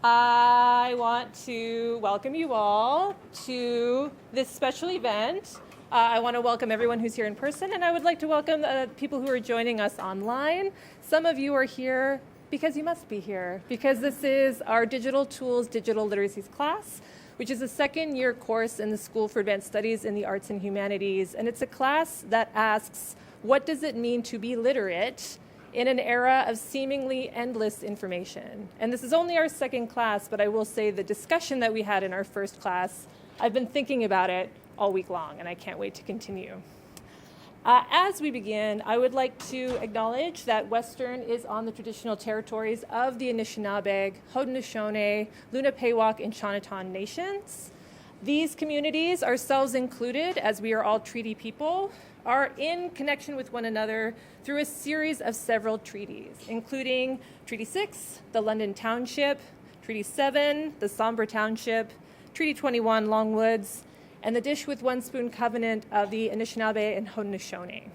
I want to welcome you all to this special event. I want to welcome everyone who's here in person, and I would like to welcome people who are joining us online. Some of you are here because you must be here, because this is our Digital Tools, Digital Literacies class, which is a second-year course in the School for Advanced Studies in the Arts and Humanities. And it's a class that asks, what does it mean to be literate in an era of seemingly endless information? And this is only our second class, but I will say the discussion that we had in our first class, I've been thinking about it all week long, and I can't wait to continue. As we begin, I would like to acknowledge that Western is on the traditional territories of the Anishinaabe, Haudenosaunee, Lenape-Wauk, and Shawneetown nations. These communities, ourselves included, as we are all treaty people, are in connection with one another through a series of several treaties, including Treaty 6, the London Township, Treaty 7, the Sombre Township, Treaty 21, Longwoods, and the Dish with One Spoon Covenant of the Anishinaabe and Haudenosaunee.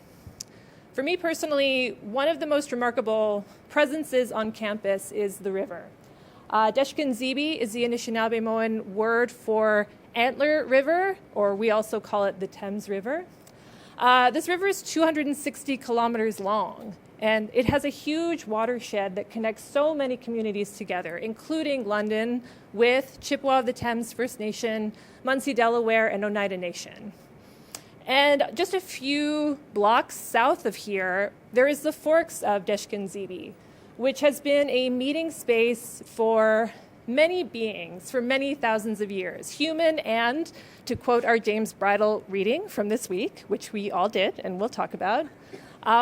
For me personally, one of the most remarkable presences on campus is the river. Deshkin-Zibi is the Anishinaabe-Moan word for antler river, or we also call it the Thames River. This river is 260 kilometers long, and it has a huge watershed that connects so many communities together, including London with Chippewa of the Thames First Nation, Munsee, Delaware, and Oneida Nation. And just a few blocks south of here, there is the Forks of Deshkin-Zibi, which has been a meeting space for many beings for many thousands of years, human and, to quote our James Bridle reading from this week, which we all did and we'll talk about,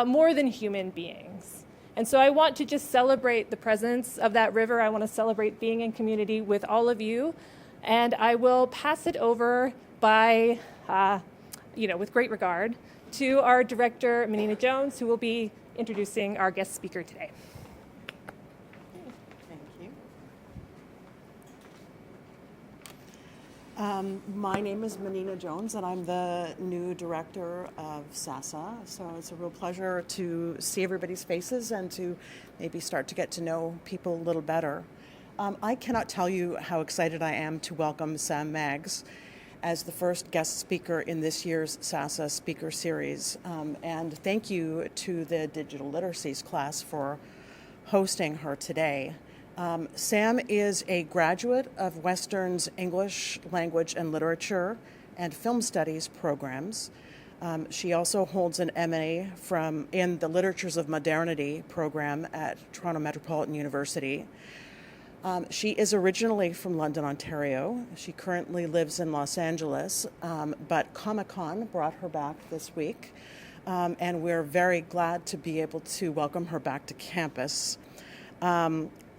more than human beings. And so I want to just celebrate the presence of that river. I want to celebrate being in community with all of you. And I will pass it over by, with great regard, to our director, Menina Jones, who will be introducing our guest speaker today. My name is Menina Jones, and I'm the new director of SASAH. So it's a real pleasure to see everybody's faces and to maybe start to get to know people a little better. I cannot tell you how excited I am to welcome Sam Maggs as the first guest speaker in this year's SASAH Speaker Series. And thank you to the Digital Literacies class for hosting her today. Sam is a graduate of Western's English Language and Literature and Film Studies programs. She also holds an MA in the Literatures of Modernity program at Toronto Metropolitan University. She is originally from London, Ontario. She currently lives in Los Angeles, but Comic-Con brought her back this week, and we're very glad to be able to welcome her back to campus.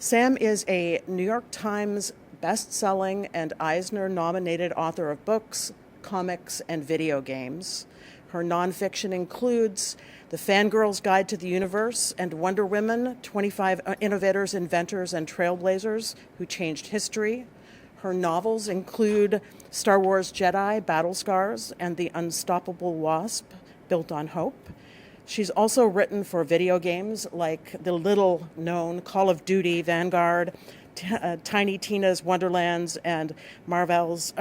Sam is a New York Times best-selling and Eisner-nominated author of books, comics, and video games. Her nonfiction includes The Fangirl's Guide to the Universe and Wonder Women, 25 Innovators, Inventors, and Trailblazers Who Changed History. Her novels include Star Wars Jedi, Battle Scars, and The Unstoppable Wasp, Built on Hope. She's also written for video games like the little-known Call of Duty, Vanguard, Tiny Tina's Wonderlands, and Marvel's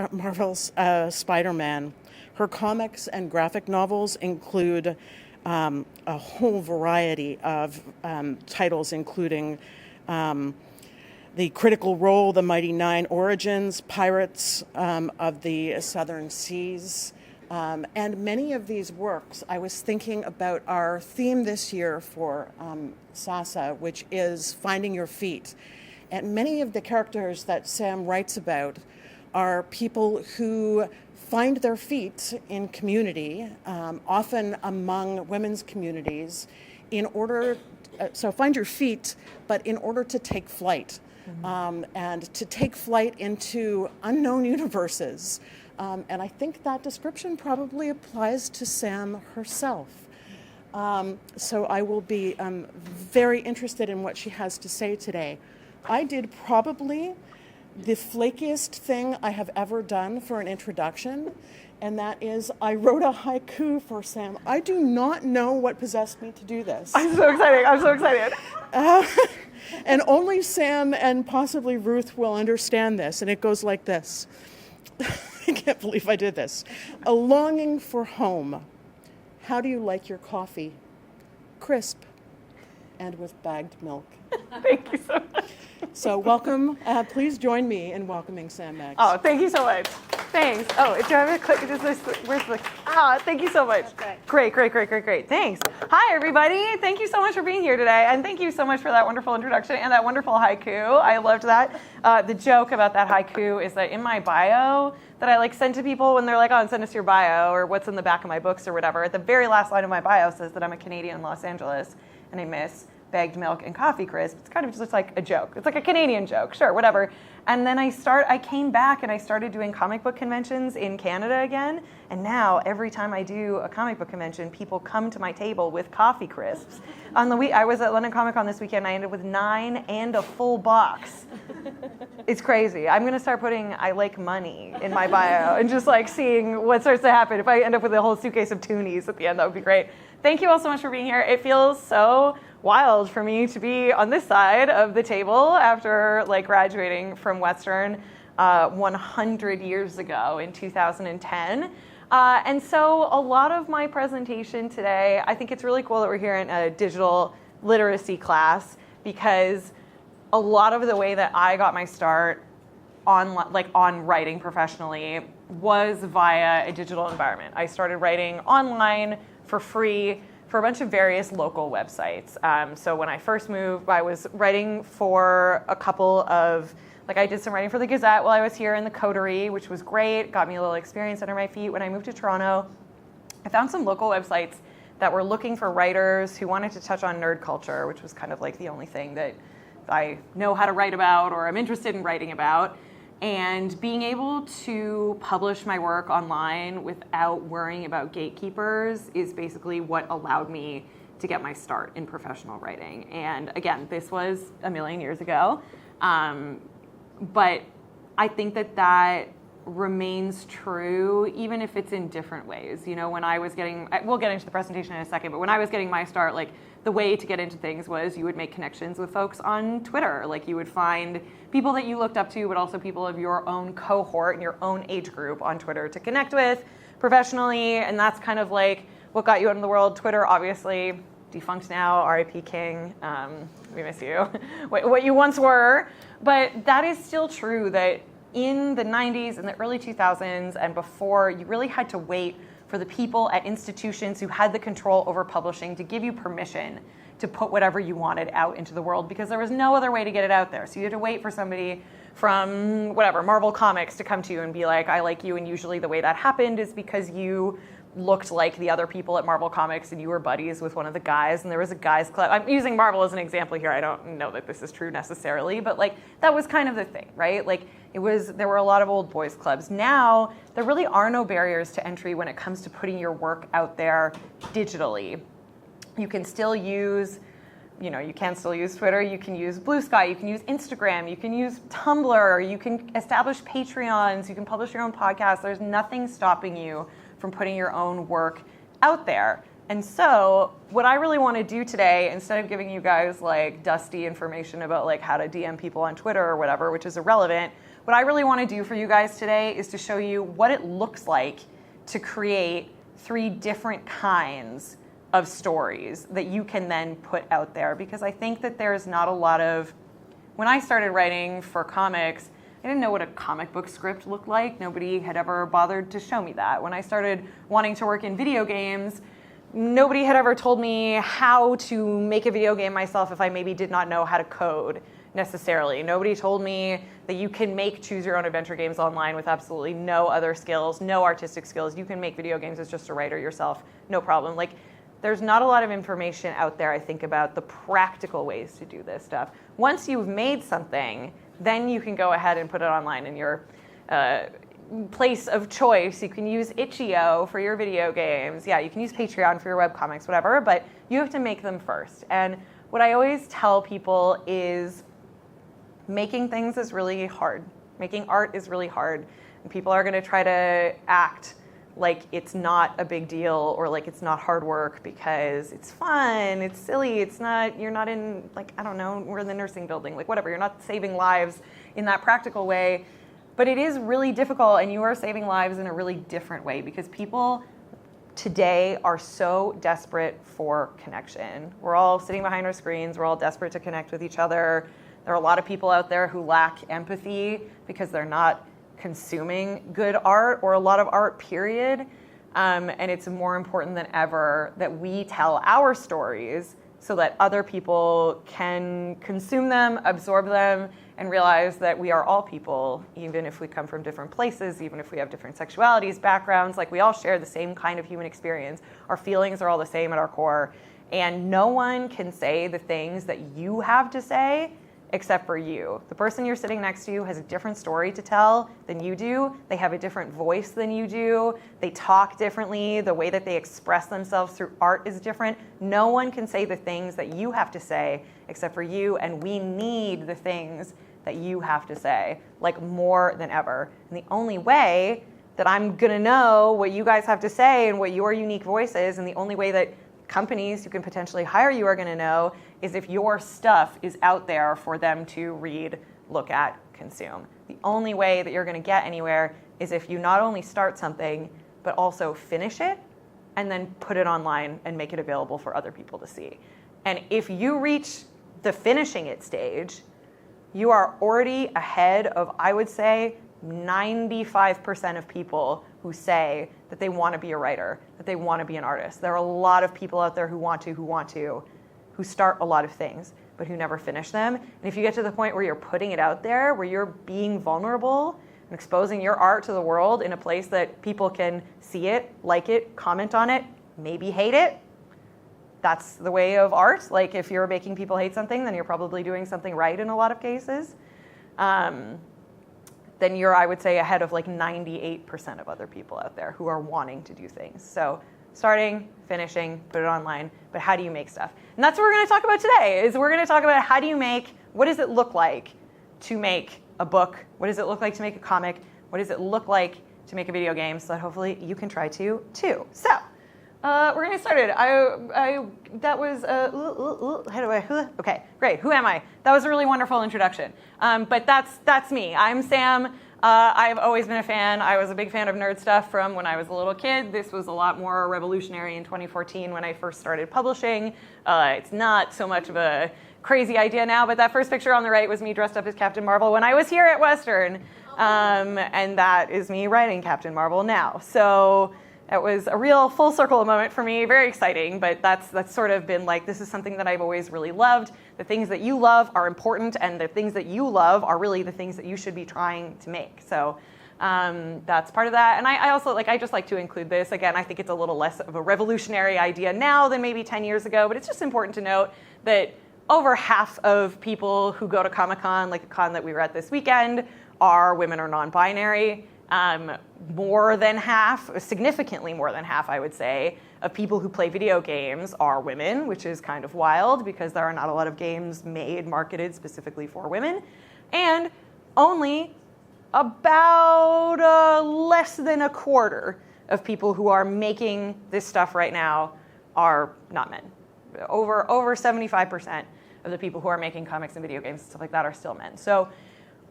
Spider-Man. Her comics and graphic novels include a whole variety of titles, including The Critical Role, The Mighty Nein Origins, Pirates of the Southern Seas. And many of these works, I was thinking about our theme this year for SASAH, which is finding your feet. And many of the characters that Sam writes about are people who find their feet in community, often among women's communities, so find your feet, but in order to take flight, and to take flight into unknown universes. And I think that description probably applies to Sam herself. So I will be very interested in what she has to say today. I did probably the flakiest thing I have ever done for an introduction, and that is I wrote a haiku for Sam. I do not know what possessed me to do this. I'm so excited. And only Sam and possibly Ruth will understand this. And it goes like this. I can't believe I did this. A longing for home. How do you like your coffee? Crisp and with bagged milk. Thank you so much. So welcome. Please join me in welcoming Sam Meggs. Oh, thank you so much. Thanks. Oh, do I have a click? Where's the? Thank you so much. Great. Thanks. Hi, everybody. Thank you so much for being here today, and thank you so much for that wonderful introduction and that wonderful haiku. I loved that. The joke about that haiku is that in my bio that I send to people when they're like, "Oh, send us your bio," or "What's in the back of my books," or whatever. At the very last line of my bio says that I'm a Canadian in Los Angeles and I miss bagged milk and coffee crisp. It's kind of just like a joke. It's like a Canadian joke, sure, whatever. And then I came back and I started doing comic book conventions in Canada again. And now every time I do a comic book convention, people come to my table with coffee crisps. I was at London Comic Con this weekend. I ended up with 9 and a full box. It's crazy. I'm going to start putting "I like money" in my bio and just seeing what starts to happen. If I end up with a whole suitcase of toonies at the end, that would be great. Thank you all so much for being here. It feels so wild for me to be on this side of the table after graduating from Western 100 years ago in 2010. And so a lot of my presentation today, I think it's really cool that we're here in a digital literacy class, because a lot of the way that I got my start on writing professionally was via a digital environment. I started writing online for free for a bunch of various local websites. So when I first moved, I was writing for a couple of, I did some writing for the Gazette while I was here in the Coterie, which was great, got me a little experience under my feet. When I moved to Toronto, I found some local websites that were looking for writers who wanted to touch on nerd culture, which was kind of the only thing that I know how to write about or I'm interested in writing about. And being able to publish my work online without worrying about gatekeepers is basically what allowed me to get my start in professional writing. And again, this was a million years ago. But I think that remains true, even if it's in different ways. When I was we'll get into the presentation in a second, but when I was getting my start, the way to get into things was you would make connections with folks on Twitter. You would find people that you looked up to, but also people of your own cohort and your own age group on Twitter to connect with professionally. And that's kind of what got you out in the world. Twitter, obviously, defunct now, R.I.P. King. We miss you. What you once were. But that is still true that in the 90s and the early 2000s and before, you really had to wait for the people at institutions who had the control over publishing to give you permission to put whatever you wanted out into the world, because there was no other way to get it out there. So you had to wait for somebody from Marvel Comics to come to you and be like, "I like you." And usually the way that happened is because you looked like the other people at Marvel Comics and you were buddies with one of the guys and there was a guys club. I'm using Marvel as an example here. I don't know that this is true necessarily, but that was kind of the thing, right? There were a lot of old boys clubs. Now, there really are no barriers to entry when it comes to putting your work out there digitally. You can still use, you can still use Twitter, you can use Blue Sky, you can use Instagram, you can use Tumblr, you can establish Patreons, you can publish your own podcast. There's nothing stopping you from putting your own work out there. And so what I really want to do today, instead of giving you guys dusty information about how to DM people on Twitter or whatever, which is irrelevant, what I really want to do for you guys today is to show you what it looks like to create 3 different kinds of stories that you can then put out there. Because I think that there's not a lot of, when I started writing for comics, I didn't know what a comic book script looked like. Nobody had ever bothered to show me that. When I started wanting to work in video games, nobody had ever told me how to make a video game myself if I maybe did not know how to code necessarily. Nobody told me that you can make choose your own adventure games online with absolutely no other skills, no artistic skills. You can make video games as just a writer yourself, no problem. There's not a lot of information out there, I think, about the practical ways to do this stuff. Once you've made something, then you can go ahead and put it online in your place of choice. You can use Itch.io for your video games. Yeah, you can use Patreon for your webcomics, whatever, but you have to make them first. And what I always tell people is making things is really hard. Making art is really hard. And people are going to try to act like it's not a big deal or like it's not hard work because it's fun, it's silly, it's not, you're not in, like, I don't know, we're in the nursing building, like whatever, you're not saving lives in that practical way. But it is really difficult, and you are saving lives in a really different way because people today are so desperate for connection. We're all sitting behind our screens, we're all desperate to connect with each other. There are a lot of people out there who lack empathy because they're not consuming good art or a lot of art, period. And it's more important than ever that we tell our stories so that other people can consume them, absorb them, and realize that we are all people, even if we come from different places, even if we have different sexualities, backgrounds, like we all share the same kind of human experience. Our feelings are all the same at our core. And no one can say the things that you have to say except for you. The person you're sitting next to has a different story to tell than you do. They have a different voice than you do. They talk differently. The way that they express themselves through art is different. No one can say the things that you have to say except for you, and we need the things that you have to say, like more than ever. And the only way that I'm gonna know what you guys have to say and what your unique voice is, and the only way that companies who can potentially hire you are going to know is if your stuff is out there for them to read, look at, consume. The only way that you're going to get anywhere is if you not only start something, but also finish it and then put it online and make it available for other people to see. And if you reach the finishing it stage, you are already ahead of, I would say, 95% of people who say that they want to be a writer, that they want to be an artist. There are a lot of people out there who start a lot of things, but who never finish them. And if you get to the point where you're putting it out there, where you're being vulnerable and exposing your art to the world in a place that people can see it, like it, comment on it, maybe hate it, that's the way of art. Like if you're making people hate something, then you're probably doing something right in a lot of cases. Then you're, I would say, ahead of like 98% of other people out there who are wanting to do things. So starting, finishing, put it online, but how do you make stuff? And that's what we're going to talk about today, is we're going to talk about how do you make, what does it look like to make a book? What does it look like to make a comic? What does it look like to make a video game so that hopefully you can try to too. So we're going to get started. Okay, great. Who am I? That was a really wonderful introduction. But that's me. I'm Sam. I've always been a fan. I was a big fan of nerd stuff from when I was a little kid. This was a lot more revolutionary in 2014 when I first started publishing. It's not so much of a crazy idea now, but that first picture on the right was me dressed up as Captain Marvel when I was here at Western. And that is me writing Captain Marvel now. So that was a real full circle moment for me, very exciting, but that's sort of been like, this is something that I've always really loved. The things that you love are important, and the things that you love are really the things that you should be trying to make. So that's part of that. And I also, I just like to include this. Again, I think it's a little less of a revolutionary idea now than maybe 10 years ago, but it's just important to note that over half of people who go to Comic-Con, like the con that we were at this weekend, are women or non-binary. More than half, significantly more than half, I would say, of people who play video games are women, which is kind of wild because there are not a lot of games made, marketed specifically for women. And only about less than a quarter of people who are making this stuff right now are not men. Over 75% of the people who are making comics and video games and stuff like that are still men. So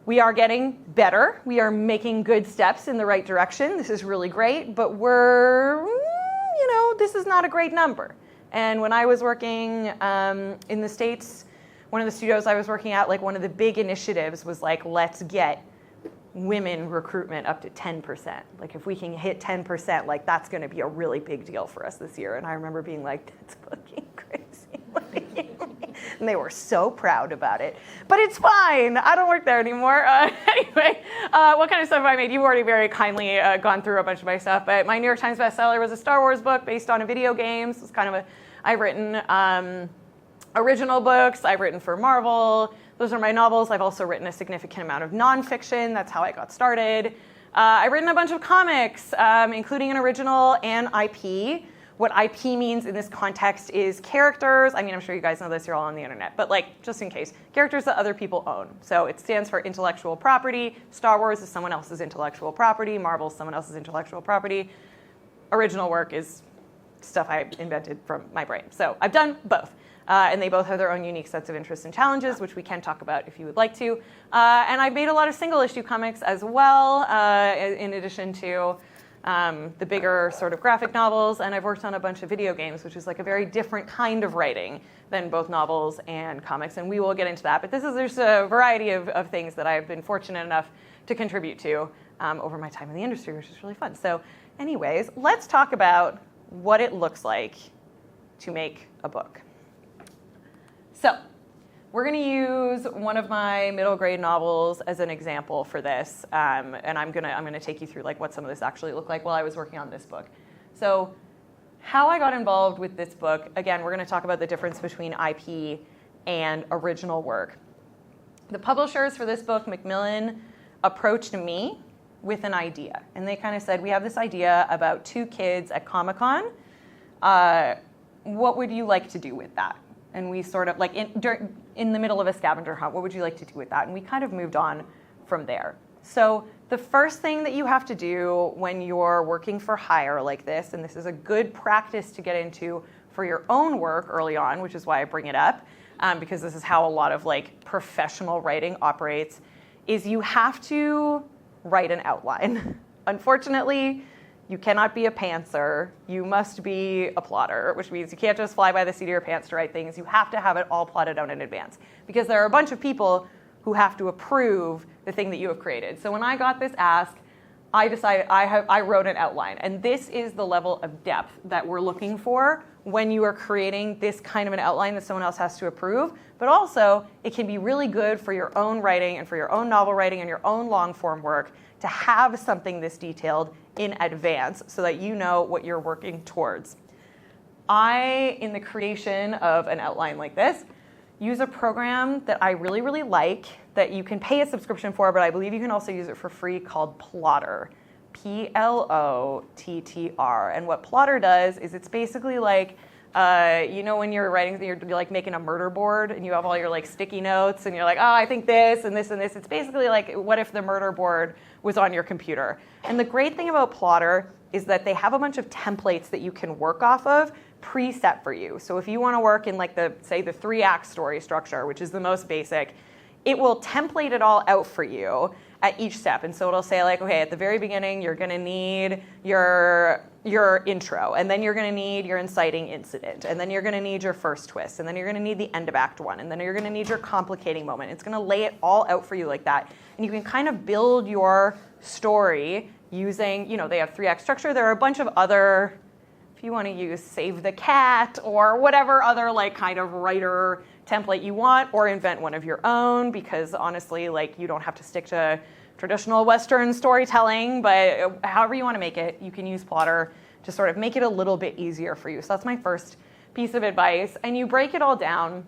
we are getting better. We are making good steps in the right direction. This is really great, but this is not a great number. And when I was working in the States, one of the studios I was working at, one of the big initiatives was let's get women recruitment up to 10%. If we can hit 10%, that's going to be a really big deal for us this year. And I remember being like, that's fucking crazy. And they were so proud about it. But it's fine. I don't work there anymore. Anyway, what kind of stuff have I made? You've already very kindly gone through a bunch of my stuff. But my New York Times bestseller was a Star Wars book based on a video game. So it's kind of I've written original books. I've written for Marvel. Those are my novels. I've also written a significant amount of nonfiction. That's how I got started. I've written a bunch of comics, including an original and IP. What IP means in this context is characters. I mean, I'm sure you guys know this. You're all on the internet. But just in case, characters that other people own. So it stands for intellectual property. Star Wars is someone else's intellectual property. Marvel is someone else's intellectual property. original work is stuff I invented from my brain. So I've done both. And they both have their own unique sets of interests and challenges, which we can talk about if you would like to. And I've made a lot of single issue comics as well, in addition to the bigger sort of graphic novels. And I've worked on a bunch of video games, which is like a very different kind of writing than both novels and comics. And we will get into that. But there's a variety of things that I've been fortunate enough to contribute to over my time in the industry, which is really fun. So anyways, let's talk about what it looks like to make a book. So we're going to use one of my middle grade novels as an example for this, and I'm gonna take you through like what some of this actually looked like while I was working on this book. So how I got involved with this book, again, we're going to talk about the difference between IP and original work. The publishers for this book, Macmillan, approached me with an idea, and they kind of said, we have this idea about 2 kids at Comic-Con. What would you like to do with that? And we sort of, like, in the middle of a scavenger hunt, what would you like to do with that? And we kind of moved on from there. So the first thing that you have to do when you're working for hire like this, and this is a good practice to get into for your own work early on, which is why I bring it up, because this is how a lot of like professional writing operates, is you have to write an outline. Unfortunately, you cannot be a pantser. You must be a plotter, which means you can't just fly by the seat of your pants to write things. You have to have it all plotted out in advance, because there are a bunch of people who have to approve the thing that you have created. So when I got this ask, I decided I wrote an outline. And this is the level of depth that we're looking for when you are creating this kind of an outline that someone else has to approve. But also, it can be really good for your own writing and for your own novel writing and your own long form work to have something this detailed in advance so that you know what you're working towards. I, in the creation of an outline like this, use a program that I really, really like that you can pay a subscription for, but I believe you can also use it for free, called Plotter. Plottr. And what Plotter does is it's basically like, you know, when you're writing, you're like making a murder board and you have all your like sticky notes and you're like, oh, I think this and this and this. It's basically like, what if the murder board was on your computer? And the great thing about Plotter is that they have a bunch of templates that you can work off of preset for you. So if you want to work in like the 3-act story structure, which is the most basic, it will template it all out for you at each step. And so it'll say like, okay, at the very beginning, you're going to need your intro, and then you're going to need your inciting incident, and then you're going to need your first twist, and then you're going to need the end of Act 1, and then you're going to need your complicating moment. It's going to lay it all out for you like that. And you can kind of build your story using, you know, they have 3-act structure. There are a bunch of other, if you want to use Save the Cat or whatever other like kind of writer template you want, or invent one of your own, because honestly, like, you don't have to stick to traditional Western storytelling, but however you want to make it, you can use Plotter to sort of make it a little bit easier for you. So that's my first piece of advice. And you break it all down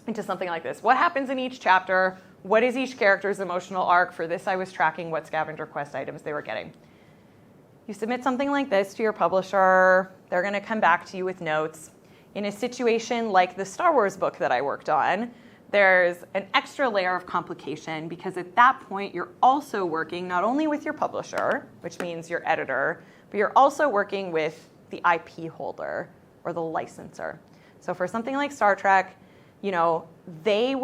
into something like this. What happens in each chapter? What is each character's emotional arc? For this, I was tracking what scavenger quest items they were getting. You submit something like this to your publisher. They're going to come back to you with notes. In a situation like the Star Wars book that I worked on, there's an extra layer of complication, because at that point, you're also working not only with your publisher, which means your editor, but you're also working with the IP holder or the licensor. So for something like Star Trek, you know, they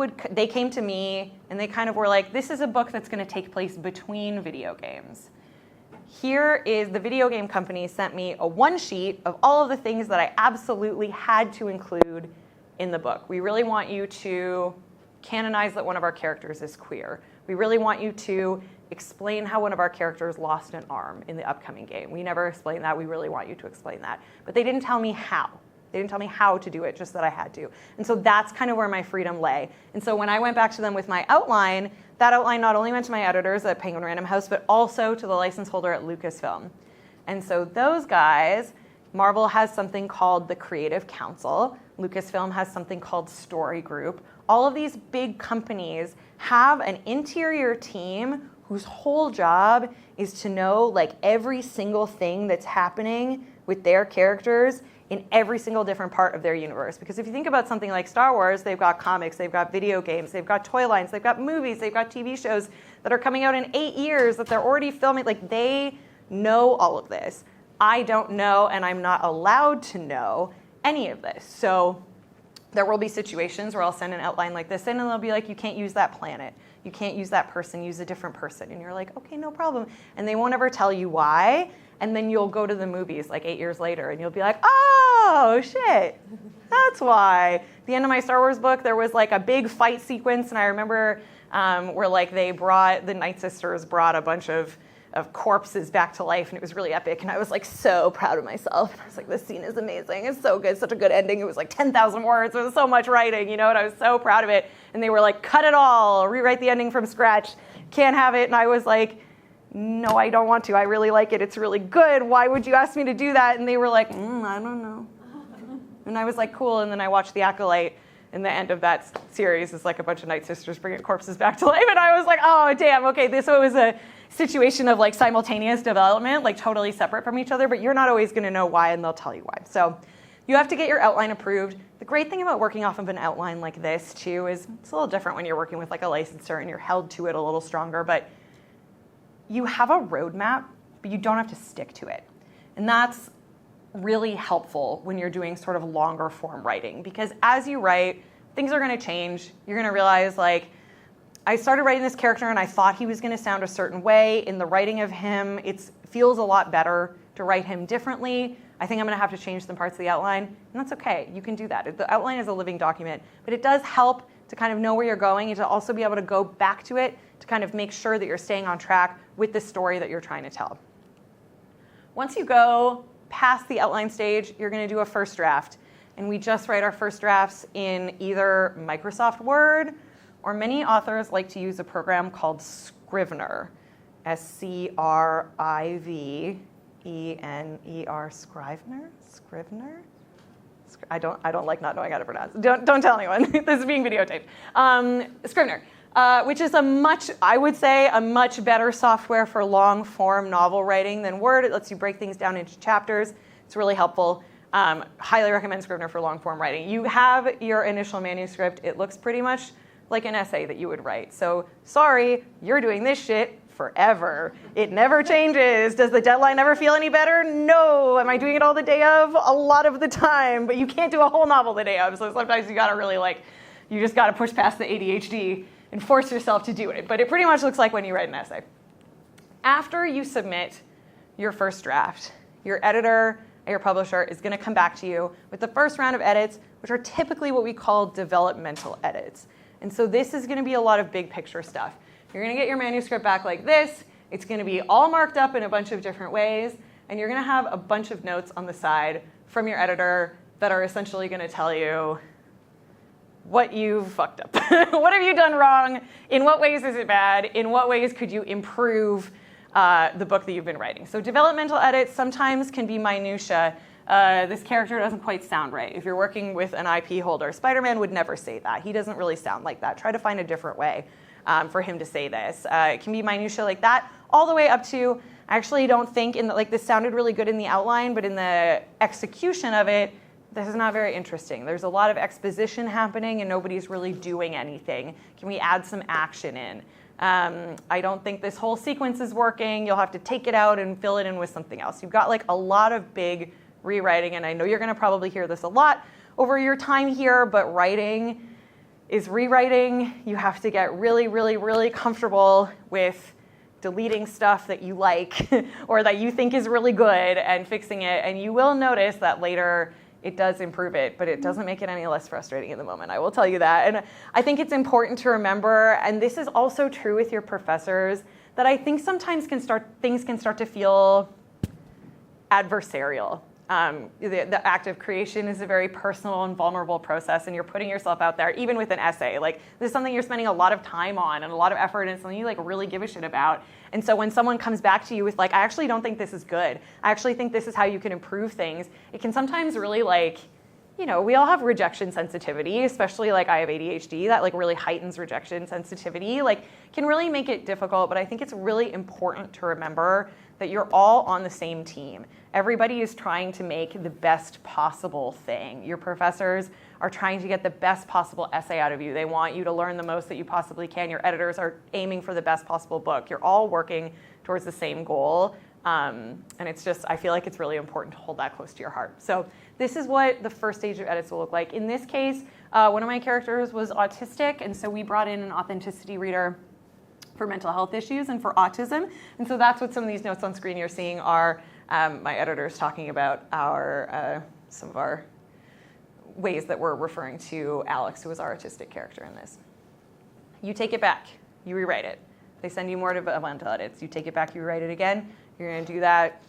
came to me and they kind of were like, this is a book that's going to take place between video games. Here is the video game company sent me a one-sheet of all of the things that I absolutely had to include in the book. We really want you to canonize that one of our characters is queer. We really want you to explain how one of our characters lost an arm in the upcoming game. We never explained that. We really want you to explain that. But they didn't tell me how. They didn't tell me how to do it, just that I had to. And so that's kind of where my freedom lay. And so when I went back to them with my outline, that outline not only went to my editors at Penguin Random House, but also to the license holder at Lucasfilm. And so those guys, Marvel has something called the Creative Council. Lucasfilm has something called Story Group. All of these big companies have an interior team whose whole job is to know like every single thing that's happening with their characters in every single different part of their universe. Because if you think about something like Star Wars, they've got comics, they've got video games, they've got toy lines, they've got movies, they've got TV shows that are coming out in 8 years that they're already filming. Like, they know all of this. I don't know, and I'm not allowed to know any of this. So there will be situations where I'll send an outline like this in, and they'll be like, you can't use that planet. You can't use that person, use a different person. And you're like, okay, no problem. And they won't ever tell you why. And then you'll go to the movies like 8 years later, and you'll be like, oh, shit, that's why. At the end of my Star Wars book, there was like a big fight sequence, and I remember where like the Night Sisters brought a bunch of corpses back to life, and it was really epic, and I was like so proud of myself. I was like, this scene is amazing. It's so good, such a good ending. It was like 10,000 words. It was so much writing, and I was so proud of it. And they were like, cut it all, rewrite the ending from scratch. Can't have it. And I was like, no, I don't want to. I really like it. It's really good. Why would you ask me to do that? And they were like, I don't know. And I was like, cool. And then I watched The Acolyte, and the end of that series is like a bunch of Night Sisters bringing corpses back to life. And I was like, oh, damn, okay, this was a situation of like simultaneous development, like totally separate from each other, but you're not always going to know why, and they'll tell you why. So you have to get your outline approved. The great thing about working off of an outline like this, too, is it's a little different when you're working with like a licensor and you're held to it a little stronger, but you have a roadmap, but you don't have to stick to it. And that's really helpful when you're doing sort of longer form writing, because as you write, things are going to change. You're going to realize, like, I started writing this character and I thought he was going to sound a certain way. In the writing of him, it feels a lot better to write him differently. I think I'm going to have to change some parts of the outline, and that's okay. You can do that. The outline is a living document, but it does help to kind of know where you're going and to also be able to go back to it to kind of make sure that you're staying on track with the story that you're trying to tell. Once you go past the outline stage, you're going to do a first draft. And we just write our first drafts in either Microsoft Word, or many authors like to use a program called Scrivener, Scrivener, Scrivener? I don't like not knowing how to pronounce it. Don't tell anyone. This is being videotaped. Scrivener, which is a much better software for long form novel writing than Word. It lets you break things down into chapters. It's really helpful. Highly recommend Scrivener for long form writing. You have your initial manuscript. It looks pretty much like an essay that you would write. So sorry, you're doing this shit forever. It never changes. Does the deadline ever feel any better? No. Am I doing it all the day of? A lot of the time. But you can't do a whole novel the day of. So sometimes you gotta really you just gotta push past the ADHD and force yourself to do it. But it pretty much looks like when you write an essay. After you submit your first draft, your editor and your publisher is gonna come back to you with the first round of edits, which are typically what we call developmental edits. And so this is gonna be a lot of big picture stuff. You're gonna get your manuscript back like this. It's gonna be all marked up in a bunch of different ways, and you're gonna have a bunch of notes on the side from your editor that are essentially gonna tell you what you fucked up. What have you done wrong? In what ways is it bad? In what ways could you improve the book that you've been writing? So developmental edits sometimes can be minutia. This character doesn't quite sound right. If you're working with an IP holder, Spider-Man would never say that. He doesn't really sound like that. Try to find a different way for him to say this. It can be minutia like that, all the way up to, I actually don't think, this sounded really good in the outline, but in the execution of it, this is not very interesting. There's a lot of exposition happening and nobody's really doing anything. Can we add some action in? I don't think this whole sequence is working. You'll have to take it out and fill it in with something else. You've got a lot of big rewriting, and I know you're going to probably hear this a lot over your time here, but writing is rewriting. You have to get really, really, really comfortable with deleting stuff that you like or that you think is really good and fixing it, and you will notice that later it does improve it, but it doesn't make it any less frustrating in the moment. I will tell you that. And I think it's important to remember, and this is also true with your professors, that I think sometimes things can start to feel adversarial. The act of creation is a very personal and vulnerable process, and you're putting yourself out there, even with an essay. This is something you're spending a lot of time on and a lot of effort, and something you really give a shit about. And so when someone comes back to you with I actually don't think this is good, I actually think this is how you can improve things, it can sometimes really we all have rejection sensitivity, especially I have ADHD, that really heightens rejection sensitivity, can really make it difficult. But I think it's really important to remember that you're all on the same team. Everybody is trying to make the best possible thing. Your professors are trying to get the best possible essay out of you. They want you to learn the most that you possibly can. Your editors are aiming for the best possible book. You're all working towards the same goal. And it's just, I feel like it's really important to hold that close to your heart. So this is what the first stage of edits will look like. In this case, one of my characters was autistic, and so we brought in an authenticity reader for mental health issues and for autism. And so that's what some of these notes on screen you're seeing are. My editors talking about some of our ways that we're referring to Alex, who is our artistic character in this. You take it back, you rewrite it. They send you more developmental edits. You take it back, you rewrite it again. You're going to do that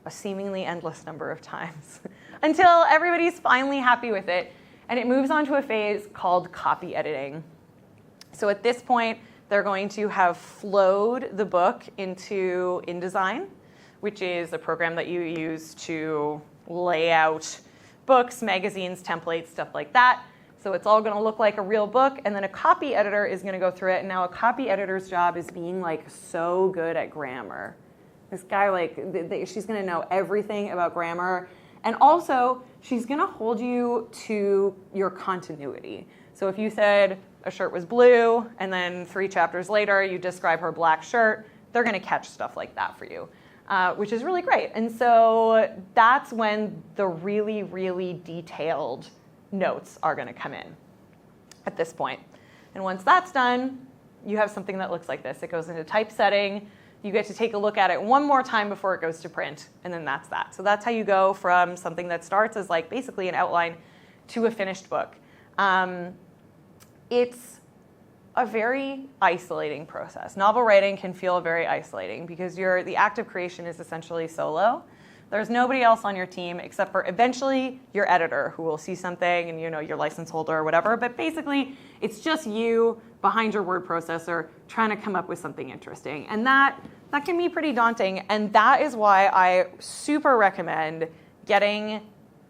a seemingly endless number of times until everybody's finally happy with it. And it moves on to a phase called copy editing. So at this point, they're going to have flowed the book into InDesign, which is a program that you use to lay out books, magazines, templates, stuff like that. So it's all going to look like a real book, and then a copy editor is going to go through it. And now a copy editor's job is being like so good at grammar. This guy, like, she's going to know everything about grammar. And also, she's going to hold you to your continuity. So if you said a shirt was blue, and then 3 chapters later you describe her black shirt, they're going to catch stuff like that for you, which is really great. And so that's when the really, really detailed notes are going to come in at this point. And once that's done, you have something that looks like this. It goes into typesetting. You get to take a look at it one more time before it goes to print, and then that's that. So that's how you go from something that starts as like basically an outline to a finished book. It's a very isolating process. Novel writing can feel very isolating because the act of creation is essentially solo. There's nobody else on your team except for eventually your editor, who will see something, and your license holder or whatever. But basically, it's just you behind your word processor trying to come up with something interesting. And that can be pretty daunting. And that is why I super recommend getting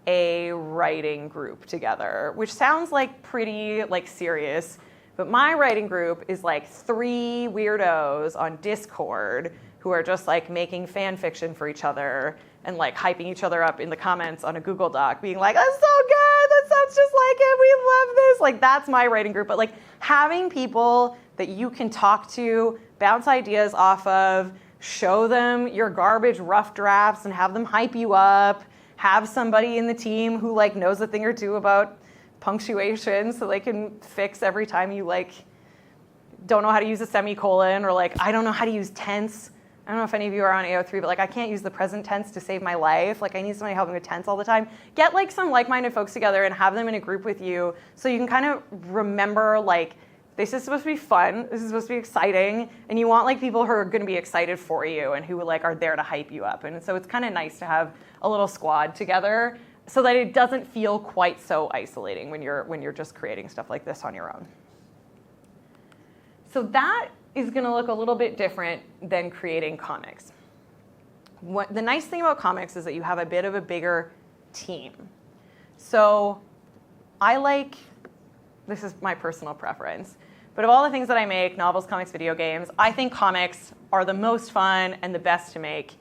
a writing group together, which sounds like pretty serious. But my writing group is like 3 weirdos on Discord who are just like making fan fiction for each other and like hyping each other up in the comments on a Google Doc, being like, that's so good, that sounds just like it, we love this. Like, that's my writing group. But like having people that you can talk to, bounce ideas off of, show them your garbage rough drafts and have them hype you up, have somebody in the team who like knows a thing or two about punctuation so they can fix every time you like don't know how to use a semicolon, or like I don't know how to use tense. I don't know if any of you are on AO3, but like I can't use the present tense to save my life. Like I need somebody helping with tense all the time. Get like some like-minded folks together and have them in a group with you so you can kind of remember like this is supposed to be fun, this is supposed to be exciting, and you want like people who are going to be excited for you and who like are there to hype you up. And so it's kind of nice to have a little squad together so that it doesn't feel quite so isolating when you're just creating stuff like this on your own. So that is going to look a little bit different than creating comics. The nice thing about comics is that you have a bit of a bigger team. So this is my personal preference, but of all the things that I make, novels, comics, video games, I think comics are the most fun and the best to make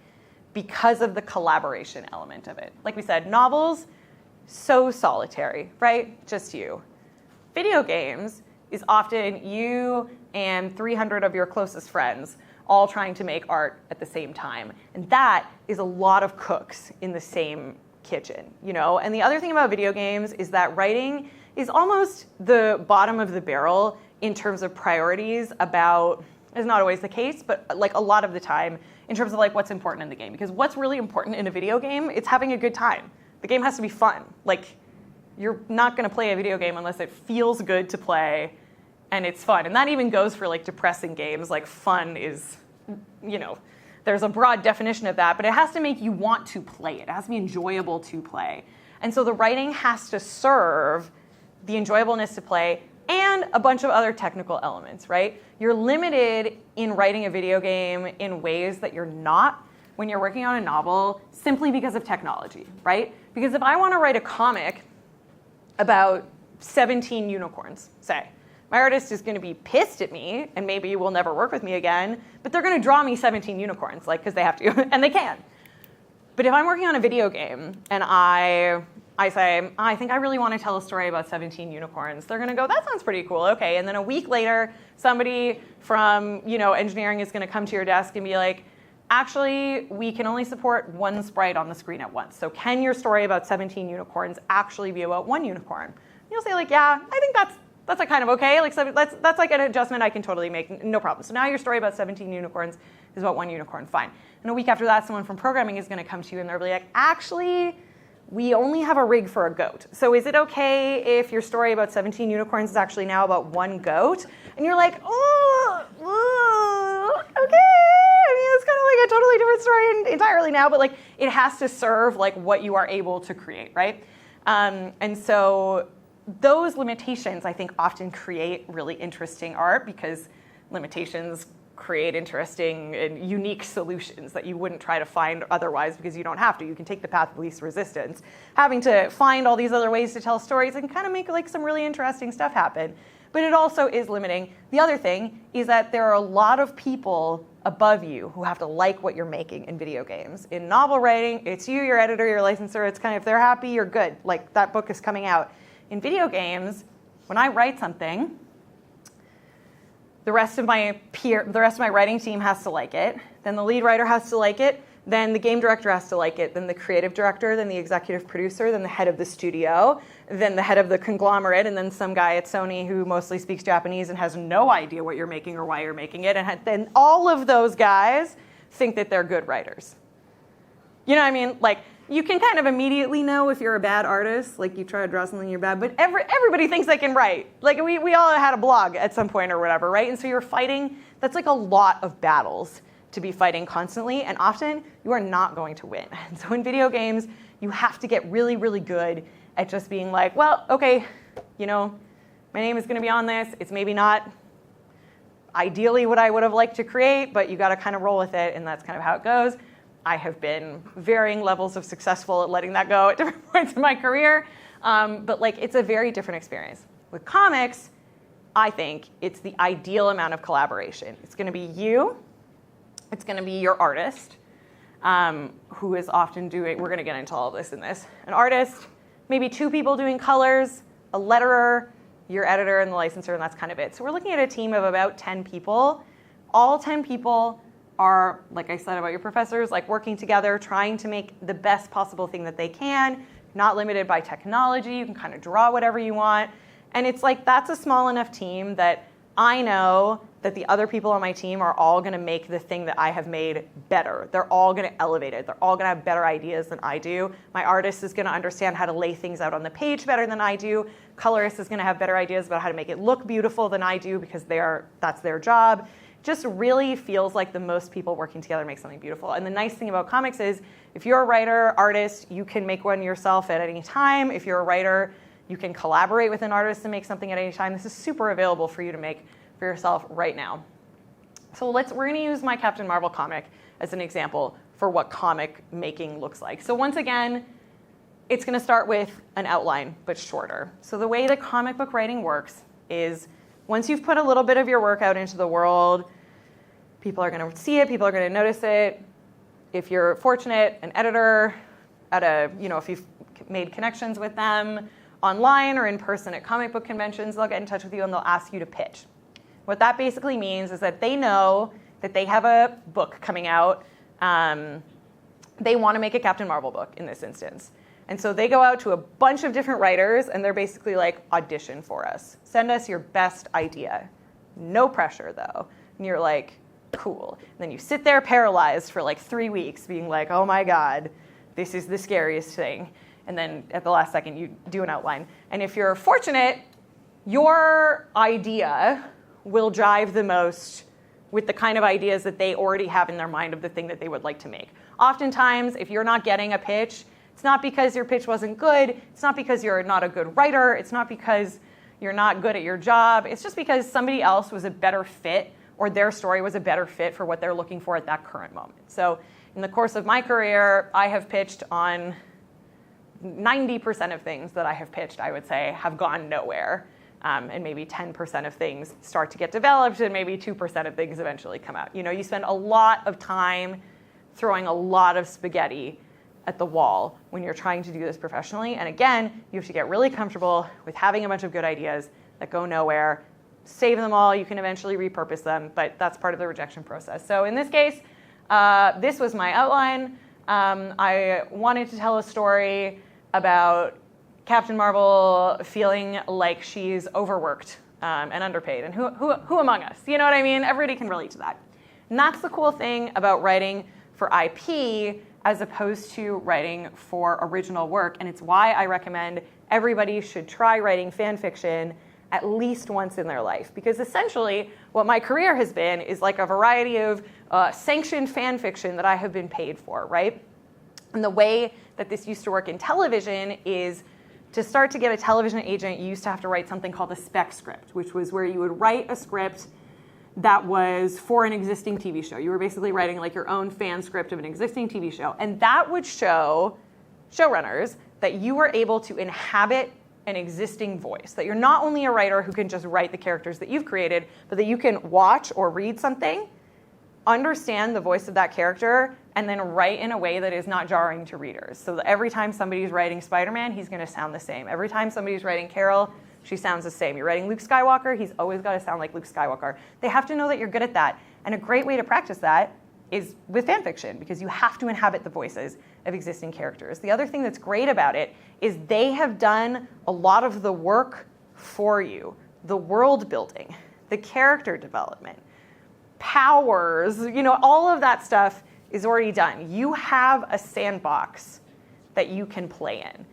because of the collaboration element of it. Like we said, novels, so solitary, right? Just you. Video games is often you and 300 of your closest friends all trying to make art at the same time. And that is a lot of cooks in the same kitchen, And the other thing about video games is that writing is almost the bottom of the barrel in terms of priorities is not always the case, but like a lot of the time in terms of like what's important in the game. Because what's really important in a video game, it's having a good time. The game has to be fun. Like, you're not going to play a video game unless it feels good to play and it's fun. And that even goes for like depressing games. Like fun is, there's a broad definition of that, but it has to make you want to play it. It has to be enjoyable to play. And so the writing has to serve the enjoyableness to play and a bunch of other technical elements, right? You're limited in writing a video game in ways that you're not when you're working on a novel simply because of technology, right? Because if I want to write a comic about 17 unicorns, say, my artist is going to be pissed at me and maybe will never work with me again, but they're going to draw me 17 unicorns, like, because they have to, and they can. But if I'm working on a video game and I say, I think I really want to tell a story about 17 unicorns, they're going to go, that sounds pretty cool, okay. And then a week later, somebody from engineering is going to come to your desk and be like, actually, we can only support one sprite on the screen at once. So can your story about 17 unicorns actually be about one unicorn? And you'll say like, yeah, I think that's like kind of okay. Like that's like an adjustment I can totally make, no problem. So now your story about 17 unicorns is about one unicorn, fine. And a week after that, someone from programming is going to come to you and they'll be like, actually, we only have a rig for a goat. So is it okay if your story about 17 unicorns is actually now about one goat? And you're like, oh, okay. I mean, it's kind of like a totally different story entirely now, but like it has to serve like what you are able to create, right? And so those limitations, I think, often create really interesting art because limitations create interesting and unique solutions that you wouldn't try to find otherwise because you don't have to. You can take the path of least resistance. Having to find all these other ways to tell stories and kind of make like some really interesting stuff happen. But it also is limiting. The other thing is that there are a lot of people above you who have to like what you're making in video games. In novel writing, it's you, your editor, your licenser. It's kind of if they're happy, you're good. Like that book is coming out. In video games, when I write something, the rest of my writing team has to like it. Then the lead writer has to like it. Then the game director has to like it. Then the creative director, then the executive producer, then the head of the studio, then the head of the conglomerate, and then some guy at Sony who mostly speaks Japanese and has no idea what you're making or why you're making it. And then all of those guys think that they're good writers. You know what I mean? Like, you can kind of immediately know if you're a bad artist. Like, you try to draw something, you're bad. But everybody thinks they can write. Like, we all had a blog at some point or whatever, right? And so you're fighting. That's like a lot of battles to be fighting constantly. And often, you are not going to win. And so in video games, you have to get really, really good at just being like, well, okay, you know, my name is going to be on this. It's maybe not ideally what I would have liked to create, but you got to kind of roll with it. And that's kind of how it goes. I have been varying levels of successful at letting that go at different points in my career. But like, it's a very different experience. With comics, I think it's the ideal amount of collaboration. It's going to be you. It's going to be your artist, who is often doing, we're going to get into all of this in this, an artist, maybe two people doing colors, a letterer, your editor, and the licensor, and that's kind of it. So we're looking at a team of about 10 people. All 10 people are, like I said about your professors, like working together, trying to make the best possible thing that they can, not limited by technology. You can kind of draw whatever you want. And it's like, that's a small enough team that I know that the other people on my team are all going to make the thing that I have made better. They're all going to elevate it. They're all going to have better ideas than I do. My artist is going to understand how to lay things out on the page better than I do. Colorist is going to have better ideas about how to make it look beautiful than I do because that's their job. Just really feels like the most people working together make something beautiful. And the nice thing about comics is if you're a writer, artist, you can make one yourself at any time. If you're a writer, you can collaborate with an artist and make something at any time. This is super available for you to make for yourself right now. So we're going to use my Captain Marvel comic as an example for what comic making looks like. So once again, it's going to start with an outline, but shorter. So the way that comic book writing works is once you've put a little bit of your work out into the world, people are going to see it, people are going to notice it. If you're fortunate, an editor if you've made connections with them online or in person at comic book conventions, they'll get in touch with you and they'll ask you to pitch. What that basically means is that they know that they have a book coming out. They want to make a Captain Marvel book in this instance. And so they go out to a bunch of different writers and they're basically like, audition for us. Send us your best idea. No pressure though. And you're like, cool. And then you sit there paralyzed for like 3 weeks being like, oh my God, this is the scariest thing. And then at the last second, you do an outline. And if you're fortunate, your idea will jive the most with the kind of ideas that they already have in their mind of the thing that they would like to make. Oftentimes, if you're not getting a pitch, it's not because your pitch wasn't good. It's not because you're not a good writer. It's not because you're not good at your job. It's just because somebody else was a better fit or their story was a better fit for what they're looking for at that current moment. So in the course of my career, I have pitched on 90% of things that I have pitched, I would say, have gone nowhere. And maybe 10% of things start to get developed, and maybe 2% of things eventually come out. You know, you spend a lot of time throwing a lot of spaghetti at the wall when you're trying to do this professionally. And again, you have to get really comfortable with having a bunch of good ideas that go nowhere. Save them all. You can eventually repurpose them, but that's part of the rejection process. So in this case, This was my outline. I wanted to tell a story about Captain Marvel feeling like she's overworked and underpaid. And who among us? You know what I mean? Everybody can relate to that. And that's the cool thing about writing for IP as opposed to writing for original work. And it's why I recommend everybody should try writing fan fiction at least once in their life. Because essentially, what my career has been is like a variety of sanctioned fan fiction that I have been paid for, right? And the way that this used to work in television is to start to get a television agent, you used to have to write something called a spec script, which was where you would write a script that was for an existing TV show. You were basically writing like your own fan script of an existing TV show. And that would show showrunners that you were able to inhabit an existing voice, that you're not only a writer who can just write the characters that you've created, but that you can watch or read something, understand the voice of that character, and then write in a way that is not jarring to readers. So that every time somebody's writing Spider-Man, he's going to sound the same. Every time somebody's writing Carol, she sounds the same. You're writing Luke Skywalker, he's always got to sound like Luke Skywalker. They have to know that you're good at that. And a great way to practice that is with fan fiction, because you have to inhabit the voices of existing characters. The other thing that's great about it is they have done a lot of the work for you. The world building, the character development, powers, all of that stuff is already done. You have a sandbox that you can play in.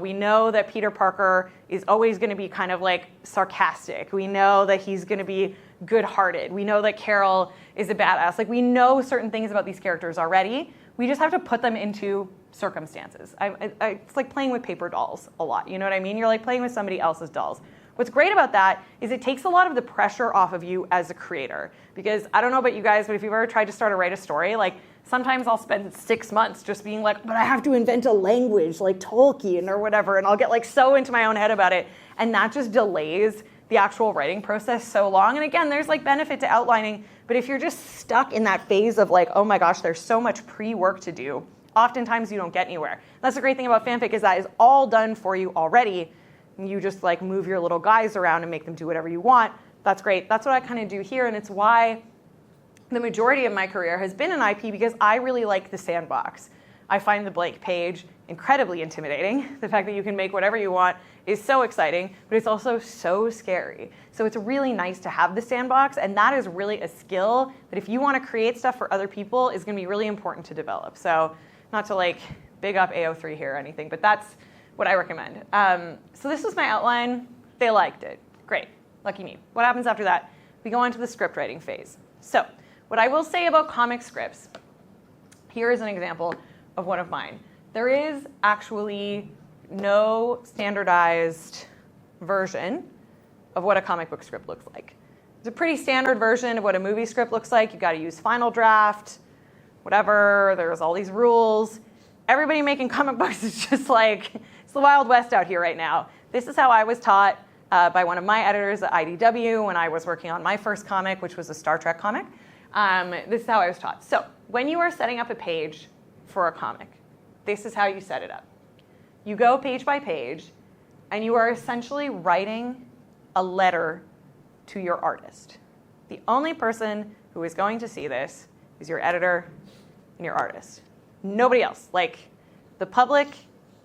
We know that Peter Parker is always going to be kind of like sarcastic. We know that he's going to be good-hearted. We know that Carol is a badass. Like, we know certain things about these characters already. We just have to put them into circumstances. It's like playing with paper dolls a lot. You know what I mean? You're like playing with somebody else's dolls. What's great about that is it takes a lot of the pressure off of you as a creator. Because I don't know about you guys, but if you've ever tried to start to write a story, like sometimes I'll spend 6 months just being like, but I have to invent a language like Tolkien or whatever, and I'll get like so into my own head about it. And that just delays the actual writing process so long. And again, there's like benefit to outlining, but if you're just stuck in that phase of like, oh my gosh, there's so much pre-work to do, oftentimes you don't get anywhere. That's the great thing about fanfic is that is all done for you already. You just like move your little guys around and make them do whatever you want. That's great. That's what I kind of do here, and it's why the majority of my career has been in IP, because I really like the sandbox. I find the blank page incredibly intimidating. The fact that you can make whatever you want is so exciting, but it's also so scary. So it's really nice to have the sandbox, and that is really a skill that if you want to create stuff for other people is going to be really important to develop. So not to like big up AO3 here or anything, but that's what I recommend. So this was my outline. They liked it. Great. Lucky me. What happens after that? We go on to the script writing phase. So what I will say about comic scripts, here is an example of one of mine. There is actually no standardized version of what a comic book script looks like. It's a pretty standard version of what a movie script looks like. You've got to use Final Draft, whatever. There's all these rules. Everybody making comic books is just like, it's the Wild West out here right now. This is how I was taught by one of my editors at IDW when I was working on my first comic, which was a Star Trek comic. This is how I was taught. So when you are setting up a page for a comic, this is how you set it up. You go page by page, and you are essentially writing a letter to your artist. The only person who is going to see this is your editor and your artist. Nobody else. Like, the public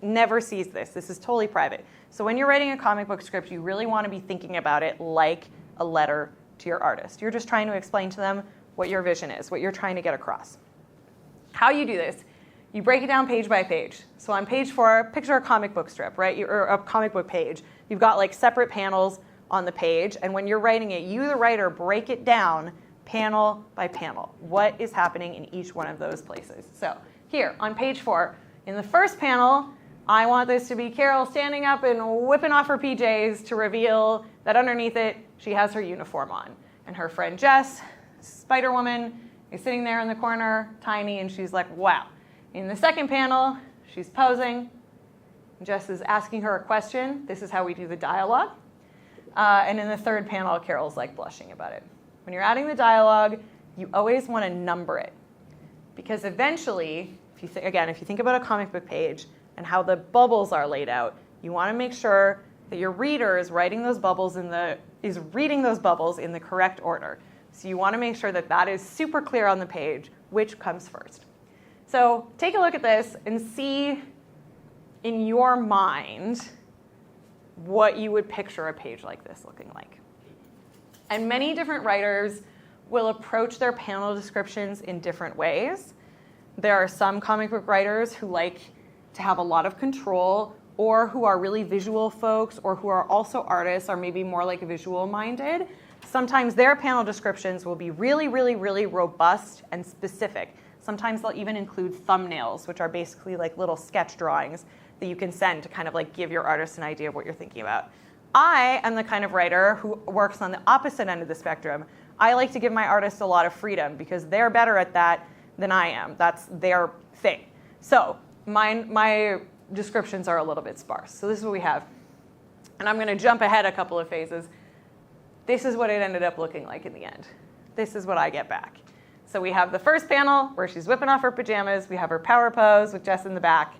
never sees this. This is totally private. So when you're writing a comic book script, you really want to be thinking about it like a letter to your artist. You're just trying to explain to them what your vision is, what you're trying to get across. How you do this, you break it down page by page. So on page 4, picture a comic book strip, right? Or a comic book page. You've got like separate panels on the page, and when you're writing it, you, the writer, break it down panel by panel. What is happening in each one of those places? So here on page 4, in the first panel, I want this to be Carol standing up and whipping off her PJs to reveal that underneath it, she has her uniform on. And her friend Jess, Spider-Woman, is sitting there in the corner, tiny, and she's like, wow. In the second panel, she's posing. Jess is asking her a question. This is how we do the dialogue. And in the third panel, Carol's like blushing about it. When you're adding the dialogue, you always want to number it. Because eventually, if you think about a comic book page and how the bubbles are laid out, you want to make sure that your reader is reading those bubbles in the correct order. So you want to make sure that that is super clear on the page which comes first. So take a look at this and see in your mind what you would picture a page like this looking like. And many different writers will approach their panel descriptions in different ways. There are some comic book writers who like to have a lot of control, or who are really visual folks, or who are also artists, or maybe more like visual minded. Sometimes their panel descriptions will be really, really, really robust and specific. Sometimes they'll even include thumbnails, which are basically like little sketch drawings that you can send to kind of like give your artist an idea of what you're thinking about. I am the kind of writer who works on the opposite end of the spectrum. I like to give my artists a lot of freedom because they're better at that than I am. That's their thing. So my descriptions are a little bit sparse. So this is what we have. And I'm going to jump ahead a couple of phases. This is what it ended up looking like in the end. This is what I get back. So we have the first panel where she's whipping off her pajamas. We have her power pose with Jess in the back.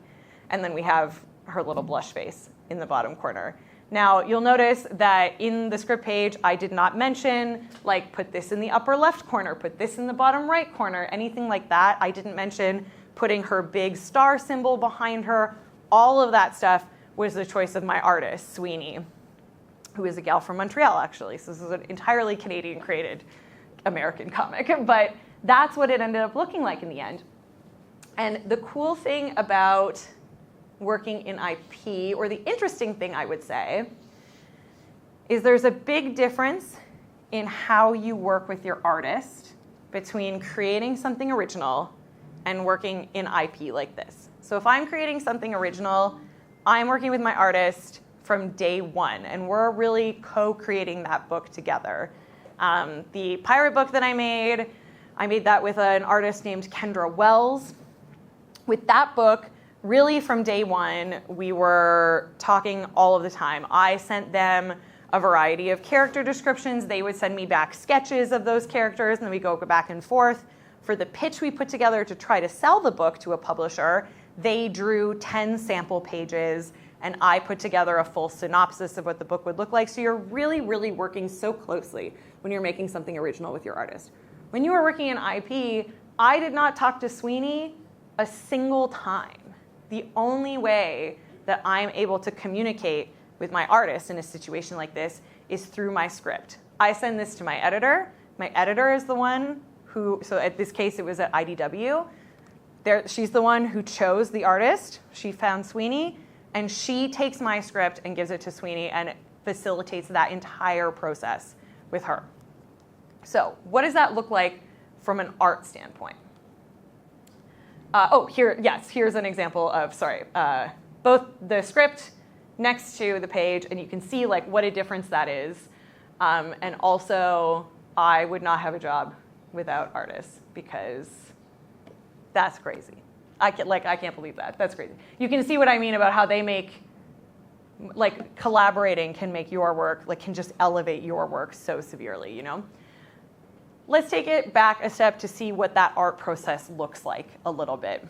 And then we have her little blush face in the bottom corner. Now, you'll notice that in the script page, I did not mention, like, put this in the upper left corner, put this in the bottom right corner, anything like that. I didn't mention putting her big star symbol behind her. All of that stuff was the choice of my artist, Sweeney, who is a gal from Montreal, actually. So this is an entirely Canadian-created American comic. But that's what it ended up looking like in the end. And the cool thing about working in IP, or the interesting thing I would say, is there's a big difference in how you work with your artist between creating something original and working in IP like this. So if I'm creating something original, I'm working with my artist from day one, and we're really co-creating that book together. The pirate book that I made that with an artist named Kendra Wells. With that book, really from day one, we were talking all of the time. I sent them a variety of character descriptions. They would send me back sketches of those characters, and then we go back and forth. For the pitch we put together to try to sell the book to a publisher, they drew 10 sample pages, and I put together a full synopsis of what the book would look like. So you're really, really working so closely when you're making something original with your artist. When you are working in IP, I did not talk to Sweeney a single time. The only way that I'm able to communicate with my artist in a situation like this is through my script. I send this to my editor. My editor is the one who, so at this case it was at IDW. She's the one who chose the artist. She found Sweeney, and she takes my script and gives it to Sweeney and facilitates that entire process with her. So what does that look like from an art standpoint? Here's an example of, both the script next to the page, and you can see like what a difference that is. And also, I would not have a job without artists because that's crazy. I can't believe that. That's crazy. You can see what I mean about how they make, like, collaborating can make your work, like, can just elevate your work so severely, you know? Let's take it back a step to see what that art process looks like a little bit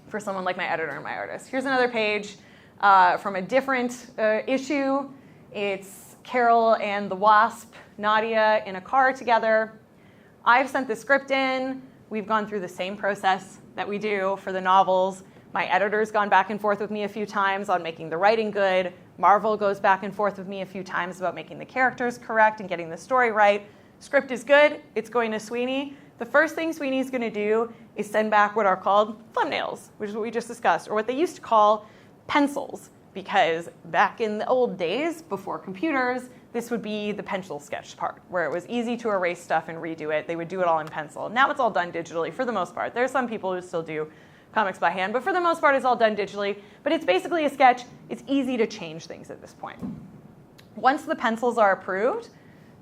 for someone like my editor and my artist. Here's another page from a different issue. It's Carol and the Wasp, Nadia, in a car together. I've sent the script in. We've gone through the same process that we do for the novels. My editor's gone back and forth with me a few times on making the writing good. Marvel goes back and forth with me a few times about making the characters correct and getting the story right. Script is good. It's going to Sweeney. The first thing Sweeney's going to do is send back what are called thumbnails, which is what we just discussed, or what they used to call pencils, because back in the old days, before computers, this would be the pencil sketch part, where it was easy to erase stuff and redo it. They would do it all in pencil. Now it's all done digitally for the most part. There's some people who still do comics by hand, but for the most part, it's all done digitally. But it's basically a sketch. It's easy to change things at this point. Once the pencils are approved,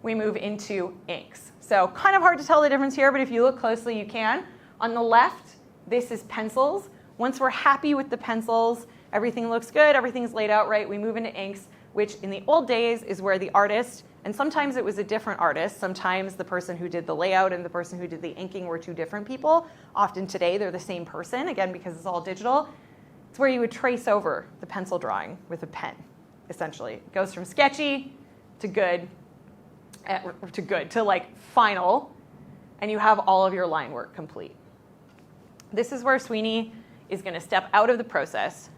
we move into inks. So kind of hard to tell the difference here, but if you look closely, you can. On the left, this is pencils. Once we're happy with the pencils, everything looks good, everything's laid out right, we move into inks, which in the old days is where the artist, and sometimes it was a different artist, sometimes the person who did the layout and the person who did the inking were two different people. Often today, they're the same person, again, because it's all digital. It's where you would trace over the pencil drawing with a pen, essentially. It goes from sketchy to good, to like final, and you have all of your line work complete. This is where Sweeney is going to step out of the process,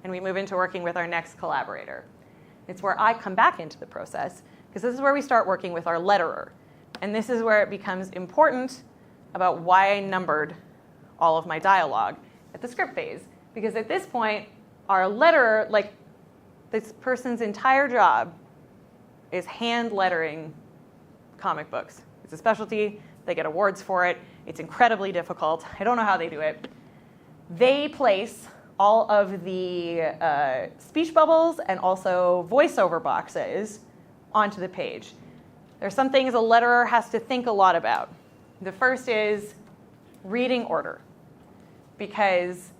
and we move into working with our next collaborator. It's where I come back into the process, because this is where we start working with our letterer. And this is where it becomes important about why I numbered all of my dialogue at the script phase. Because at this point, our letterer, like this person's entire job is hand lettering comic books. It's a specialty. They get awards for it. It's incredibly difficult. I don't know how they do it. They place all of the speech bubbles and also voiceover boxes onto the page. There's some things a letterer has to think a lot about. The first is reading order, because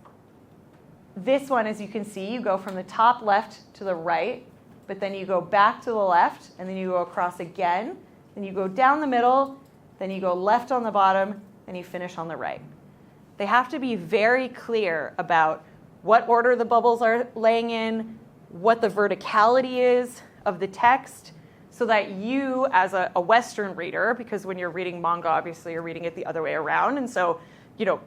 this one, as you can see, you go from the top left to the right, but then you go back to the left, and then you go across again, then you go down the middle, then you go left on the bottom, and you finish on the right. They have to be very clear about what order the bubbles are laying in, what the verticality is of the text, so that you, as a Western reader, because when you're reading manga, obviously you're reading it the other way around, and so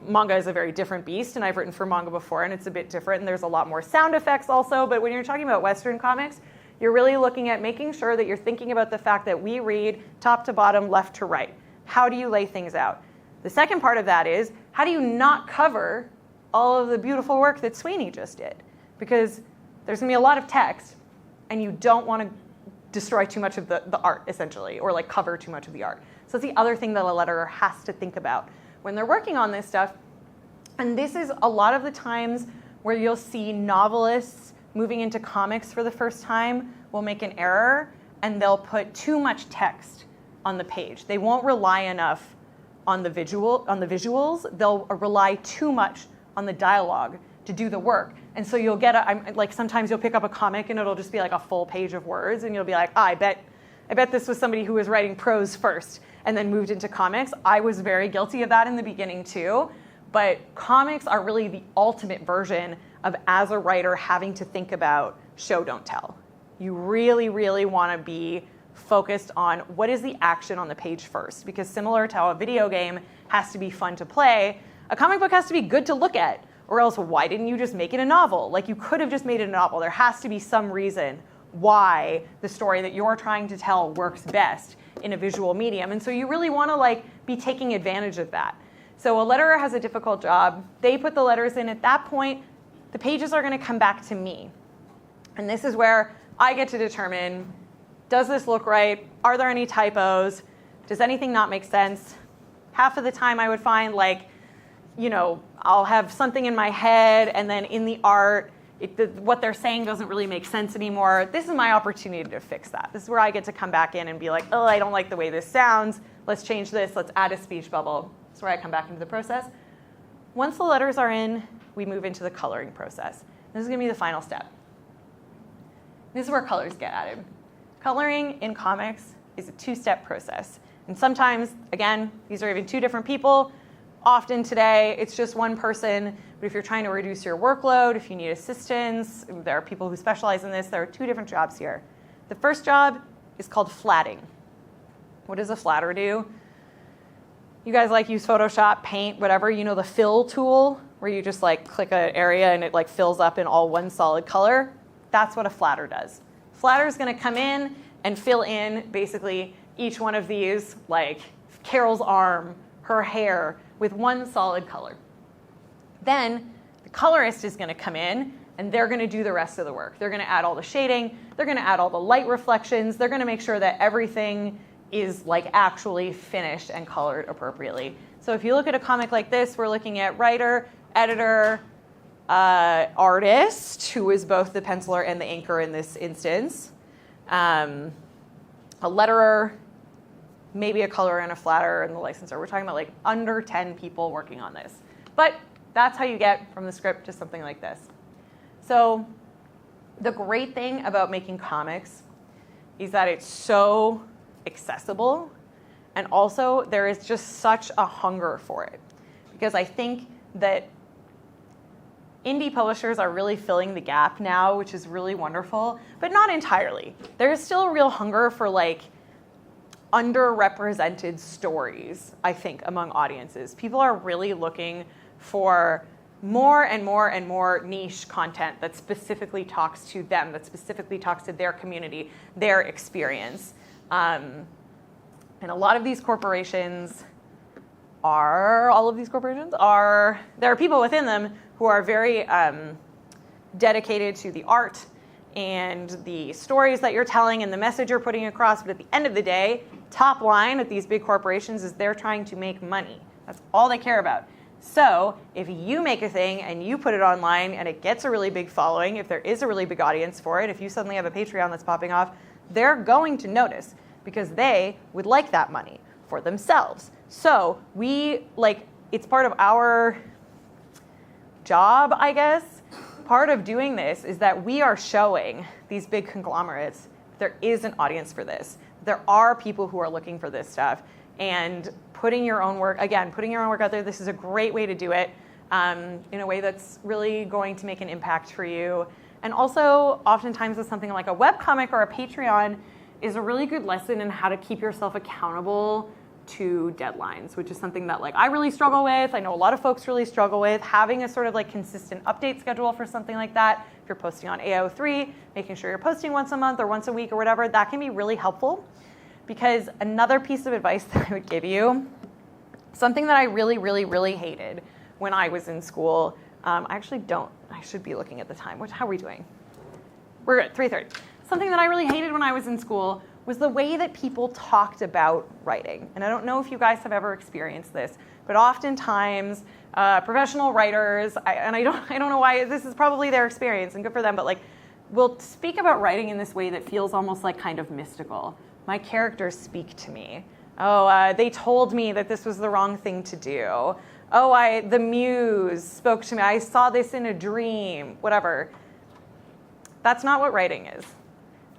manga is a very different beast, and I've written for manga before, and it's a bit different, and there's a lot more sound effects also, but when you're talking about Western comics, you're really looking at making sure that you're thinking about the fact that we read top to bottom, left to right. How do you lay things out? The second part of that is, how do you not cover all of the beautiful work that Sweeney just did? Because there's going to be a lot of text, and you don't want to destroy too much of the art, essentially, or like cover too much of the art. So it's the other thing that a letterer has to think about when they're working on this stuff. And this is a lot of the times where you'll see novelists moving into comics for the first time will make an error, and they'll put too much text on the page. They won't rely enough on the visuals. They'll rely too much on the dialogue to do the work. And so you'll get sometimes you'll pick up a comic and it'll just be like a full page of words, and you'll be like, I bet this was somebody who was writing prose first and then moved into comics. I was very guilty of that in the beginning too. But comics are really the ultimate version of, as a writer, having to think about show, don't tell. You really, really want to be focused on what is the action on the page first. Because similar to how a video game has to be fun to play, a comic book has to be good to look at. Or else, why didn't you just make it a novel? Like, you could have just made it a novel. There has to be some reason why the story that you're trying to tell works best in a visual medium. And so you really want to be taking advantage of that. So a letterer has a difficult job. They put the letters in. At that point, the pages are going to come back to me. And this is where I get to determine, does this look right? Are there any typos? Does anything not make sense? Half of the time I would find I'll have something in my head, and then in the art, what they're saying doesn't really make sense anymore. This is my opportunity to fix that. This is where I get to come back in and be like, oh, I don't like the way this sounds. Let's change this. Let's add a speech bubble. That's where I come back into the process. Once the letters are in, we move into the coloring process. This is going to be the final step. This is where colors get added. Coloring in comics is a two-step process. And sometimes, again, these are even two different people. Often today, it's just one person, but if you're trying to reduce your workload, if you need assistance, there are people who specialize in this. There are two different jobs here. The first job is called flatting. What does a flatter do? You guys use Photoshop, Paint, whatever, the fill tool, where you just click an area and it fills up in all one solid color. That's what a flatter does. Flatter is going to come in and fill in basically each one of these, like Carol's arm, her hair, with one solid color. Then the colorist is going to come in and they're going to do the rest of the work. They're going to add all the shading. They're going to add all the light reflections. They're going to make sure that everything is actually finished and colored appropriately. So if you look at a comic like this, we're looking at writer, editor, artist, who is both the penciler and the inker in this instance, a letterer, maybe a colorer and a flatter and the licensor. We're talking about under 10 people working on this. But that's how you get from the script to something like this. So the great thing about making comics is that it's so accessible, and also there is just such a hunger for it. Because I think that indie publishers are really filling the gap now, which is really wonderful, but not entirely. There is still a real hunger for underrepresented stories, I think, among audiences. People are really looking for more and more and more niche content that specifically talks to them, that specifically talks to their community, their experience. And a lot of these corporations there are people within them who are very dedicated to the art and the stories that you're telling and the message you're putting across. But at the end of the day, top line at these big corporations is they're trying to make money. That's all they care about. So if you make a thing and you put it online and it gets a really big following, if there is a really big audience for it, if you suddenly have a Patreon that's popping off, they're going to notice because they would like that money for themselves. So it's part of our job, I guess. Part of doing this is that we are showing these big conglomerates there is an audience for this. There are people who are looking for this stuff. And putting your own work out there, this is a great way to do it in a way that's really going to make an impact for you. And also, oftentimes with something like a webcomic or a Patreon is a really good lesson in how to keep yourself accountable to deadlines, which is something that I really struggle with. I know a lot of folks really struggle with having a sort of consistent update schedule for something like that. If you're posting on AO3, making sure you're posting once a month or once a week or whatever, that can be really helpful. Because another piece of advice that I would give you, something that I really, really, really hated when I was in school, I should be looking at the time. How are we doing? We're good, 3:30. Something that I really hated when I was in school was the way that people talked about writing. And I don't know if you guys have ever experienced this, but oftentimes professional writers, I don't know why, this is probably their experience and good for them, but will speak about writing in this way that feels almost kind of mystical. My characters speak to me. They told me that this was the wrong thing to do. The muse spoke to me. I saw this in a dream, whatever. That's not what writing is.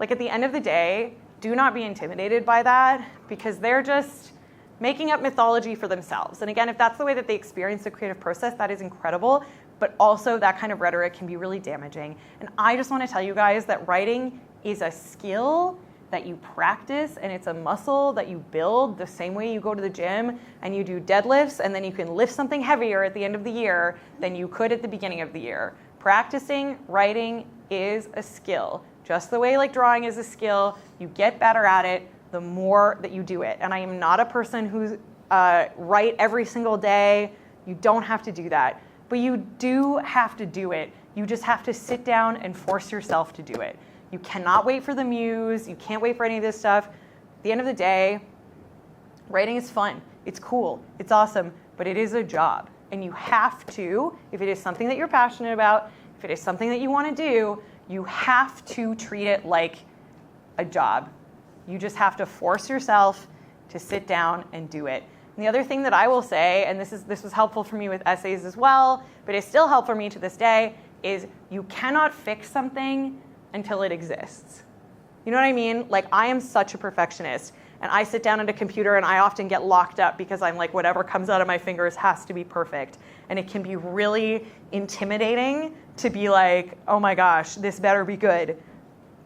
At the end of the day, do not be intimidated by that because they're just making up mythology for themselves. And again, if that's the way that they experience the creative process, that is incredible. But also that kind of rhetoric can be really damaging. And I just want to tell you guys that writing is a skill that you practice, and it's a muscle that you build the same way you go to the gym and you do deadlifts, and then you can lift something heavier at the end of the year than you could at the beginning of the year. Practicing writing is a skill. Just the way drawing is a skill, you get better at it the more that you do it. And I am not a person who's write every single day. You don't have to do that. But you do have to do it. You just have to sit down and force yourself to do it. You cannot wait for the muse. You can't wait for any of this stuff. At the end of the day, writing is fun. It's cool. It's awesome. But it is a job. And you have to, if it is something that you're passionate about, if it is something that you want to do, you have to treat it like a job. You just have to force yourself to sit down and do it. And the other thing that I will say, and this was helpful for me with essays as well, but it's still helpful for me to this day, is you cannot fix something until it exists. You know what I mean? I am such a perfectionist, and I sit down at a computer and I often get locked up because I'm whatever comes out of my fingers has to be perfect. And it can be really intimidating to be oh my gosh, this better be good.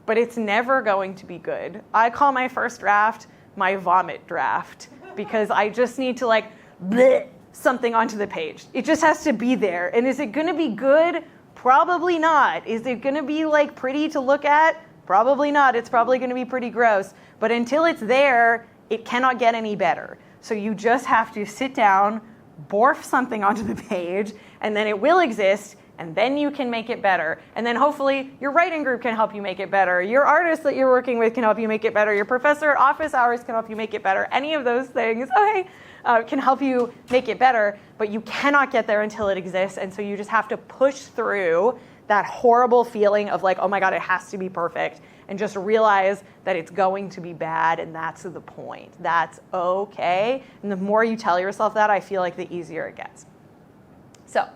But it's never going to be good. I call my first draft my vomit draft because I just need to bleh something onto the page. It just has to be there. And is it gonna be good? Probably not. Is it gonna be pretty to look at? Probably not. It's probably gonna be pretty gross. But until it's there, it cannot get any better. So you just have to sit down, borf something onto the page, and then it will exist, and then you can make it better. And then hopefully your writing group can help you make it better. Your artist that you're working with can help you make it better. Your professor at office hours can help you make it better. Any of those things, can help you make it better, but you cannot get there until it exists. And so you just have to push through that horrible feeling of oh my God, it has to be perfect, and just realize that it's going to be bad, and that's the point. That's okay. And the more you tell yourself that, I feel the easier it gets. So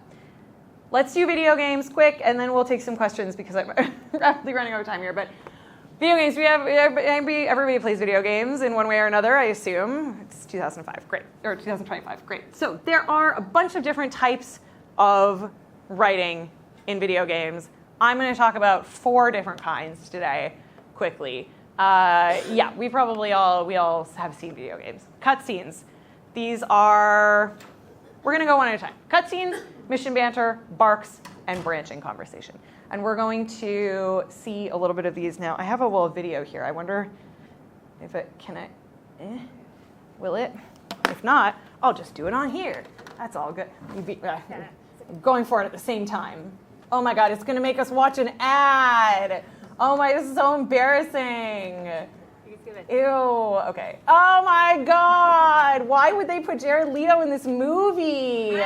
let's do video games quick, and then we'll take some questions because I'm rapidly running out of time here. But video games, everybody plays video games in one way or another, I assume. It's 2005, great. Or 2025, great. So there are a bunch of different types of writing in video games. I'm going to talk about 4 different kinds today, quickly. We all have seen video games. Cutscenes. These are We're going to go one at a time. Cutscenes, mission banter, barks, and branching conversation. And we're going to see a little bit of these now. I have a little video here. I wonder if it can. Will it? If not, I'll just do it on here. That's all good. Going for it at the same time. Oh my God, it's going to make us watch an ad. Oh my, this is so embarrassing. Ew, okay. Oh my God, why would they put Jared Leto in this movie?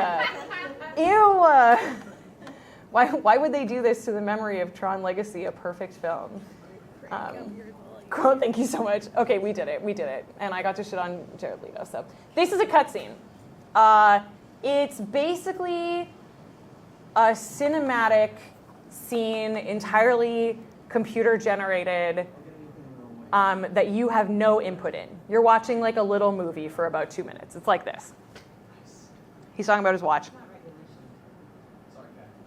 Ew. Why would they do this to the memory of Tron Legacy, a perfect film? Cool, thank you so much. Okay, we did it. And I got to shit on Jared Leto. So this is a cutscene. It's basically a cinematic scene, entirely computer generated, that you have no input in. You're watching like a little movie for about 2 minutes. It's like this. He's talking about his watch.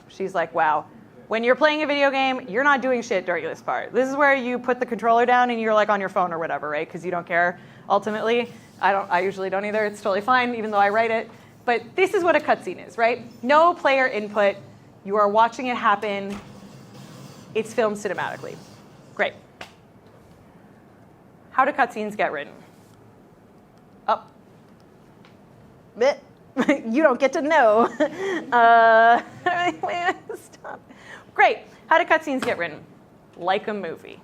She's like, wow. When you're playing a video game, you're not doing shit during this part. This is where you put the controller down and you're like on your phone or whatever, right? Because you don't care, ultimately. I usually don't either. It's totally fine, even though I write it. But this is what a cutscene is, right? No player input. You are watching it happen. It's filmed cinematically. Great. How do cutscenes get written? Oh. Bit. You don't get to know. Stop. Great. How do cutscenes get written? Like a movie.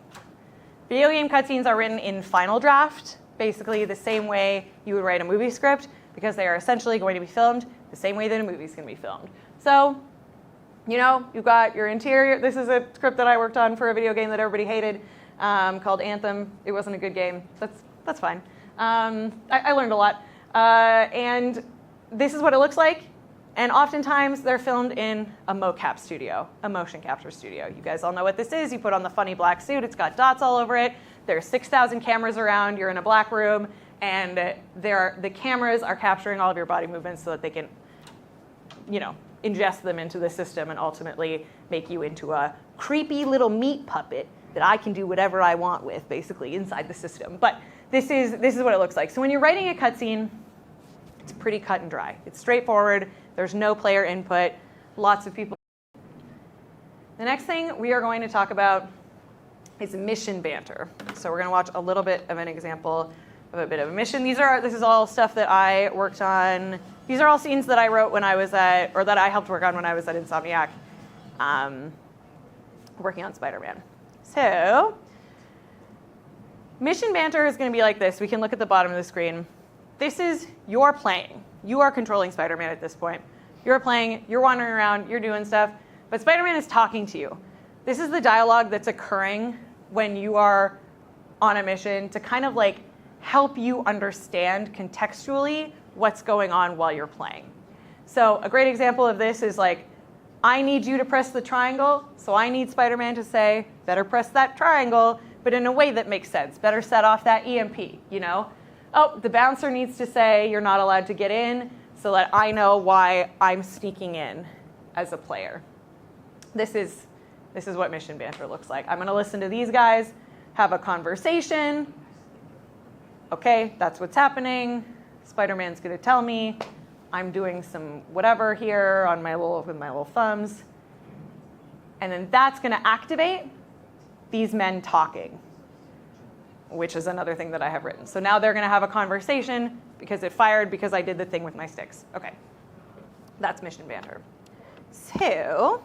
Video game cutscenes are written in Final Draft, basically the same way you would write a movie script, because they are essentially going to be filmed the same way that a movie is going to be filmed. So, you know, you've got your interior. This is a script that I worked on for a video game that everybody hated, called Anthem. It wasn't a good game. That's fine. I learned a lot. And this is what it looks like. And oftentimes they're filmed in a mocap studio, a motion capture studio. You guys all know what this is. You put on the funny black suit. It's got dots all over it. There's 6,000 cameras around. You're in a black room. And the cameras are capturing all of your body movements so that they can, you know, ingest them into the system and ultimately make you into a creepy little meat puppet that I can do whatever I want with, basically, inside the system. But this is what it looks like. So when you're writing a cutscene, it's pretty cut and dry. It's straightforward. There's no player input. Lots of people. The next thing we are going to talk about is mission banter. So we're going to watch a little bit of an example of a bit of a mission. This is all stuff that I worked on. These are all scenes that I wrote when I was or that I helped work on when I was at Insomniac, working on Spider-Man. So mission banter is going to be like this. We can look at the bottom of the screen. This is you're playing. You are controlling Spider-Man at this point. You're playing, you're wandering around, you're doing stuff, but Spider-Man is talking to you. This is the dialogue that's occurring when you are on a mission to kind of like help you understand contextually what's going on while you're playing. So a great example of this is like, I need you to press the triangle, so I need Spider-Man to say, better press that triangle, but in a way that makes sense. Better set off that EMP, you know? Oh, the bouncer needs to say you're not allowed to get in so that I know why I'm sneaking in as a player. This is what mission banter looks like. I'm going to listen to these guys, have a conversation. Okay, that's what's happening. Spider-Man's going to tell me I'm doing some whatever here on with my little thumbs. And then that's going to activate these men talking, which is another thing that I have written. So now they're going to have a conversation because it fired because I did the thing with my sticks. Okay, that's mission banter. So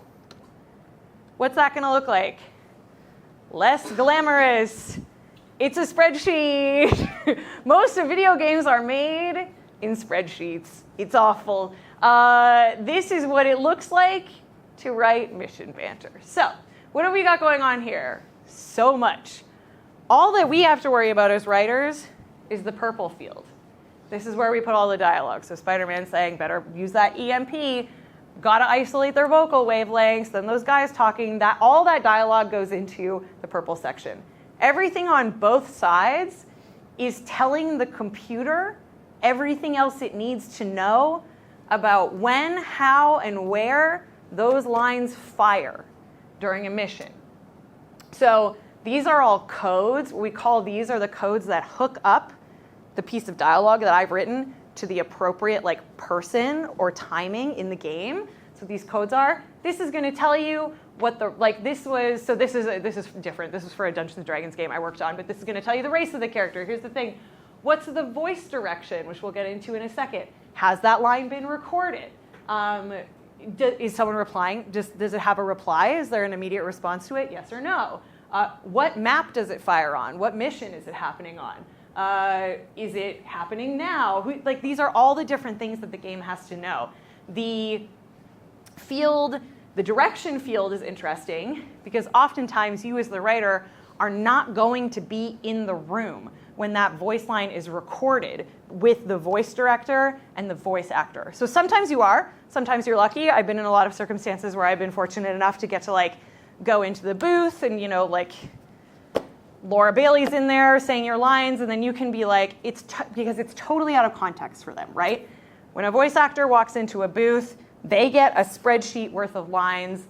what's that going to look like? Less glamorous. It's a spreadsheet. Most of video games are made in spreadsheets. It's awful. This is what it looks like to write mission banter. So what have we got going on here? So much. All that we have to worry about as writers is the purple field. This is where we put all the dialogue. So Spider-Man saying, better use that EMP, gotta isolate their vocal wavelengths, then those guys talking, all that dialogue goes into the purple section. Everything on both sides is telling the computer everything else it needs to know about when, how, and where those lines fire during a mission. So these are all codes. What we call these are the codes that hook up the piece of dialogue that I've written to the appropriate like person or timing in the game. So these codes are, this is going to tell you what the, like this is different. This is for a Dungeons & Dragons game I worked on, but this is going to tell you the race of the character. Here's the thing. What's the voice direction, which we'll get into in a second? Has that line been recorded? Is someone replying? Does it have a reply? Is there an immediate response to it? Yes or no? What map does it fire on? What mission is it happening on? Is it happening now? Like these are all the different things that the game has to know. The direction field is interesting because oftentimes you as the writer are not going to be in the room when that voice line is recorded with the voice director and the voice actor. So sometimes you are, sometimes you're lucky. I've been in a lot of circumstances where I've been fortunate enough to get to like go into the booth and, you know, like Laura Bailey's in there saying your lines, and then you can be like, because it's totally out of context for them, right? When a voice actor walks into a booth, they get a spreadsheet worth of lines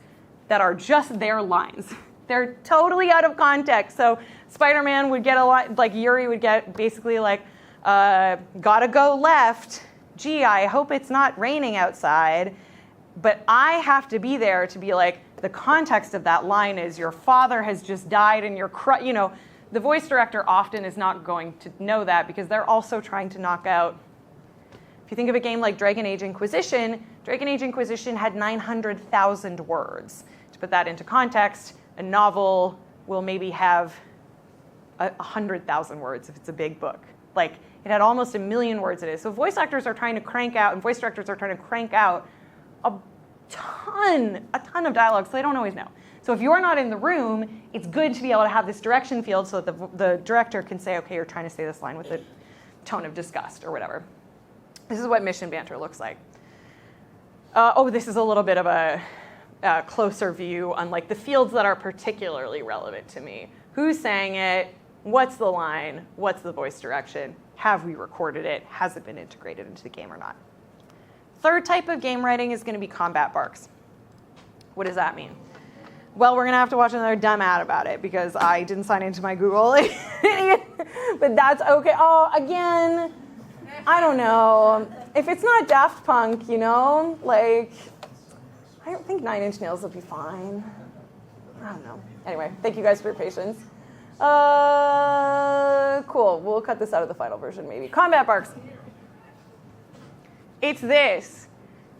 that are just their lines. They're totally out of context. So Spider-Man would get a lot, like Yuri would get basically like, gotta go left. Gee, I hope it's not raining outside. But I have to be there to be like, the context of that line is your father has just died and you're, you know, the voice director often is not going to know that because they're also trying to knock out. If you think of a game like Dragon Age Inquisition had 900,000 words. To put that into context, a novel will maybe have 100,000 words if it's a big book. Like, it had almost 1 million words in it. So voice actors are trying to crank out, and voice directors are trying to crank out a ton of dialogue, so they don't always know. So if you're not in the room, it's good to be able to have this direction field so that the director can say, okay, you're trying to say this line with a tone of disgust or whatever. This is what mission banter looks like. This is a little bit of a closer view on like the fields that are particularly relevant to me. Who's saying it? What's the line? What's the voice direction? Have we recorded it? Has it been integrated into the game or not? Third type of game writing is going to be combat barks. What does that mean? Well, we're going to have to watch another dumb ad about it because I didn't sign into my Google. But that's okay. Oh, again, I don't know. If it's not Daft Punk, you know, like, I don't think 9 Inch Nails will be fine. I don't know. Anyway, thank you guys for your patience. Cool. We'll cut this out of the final version, maybe. Combat barks. It's this.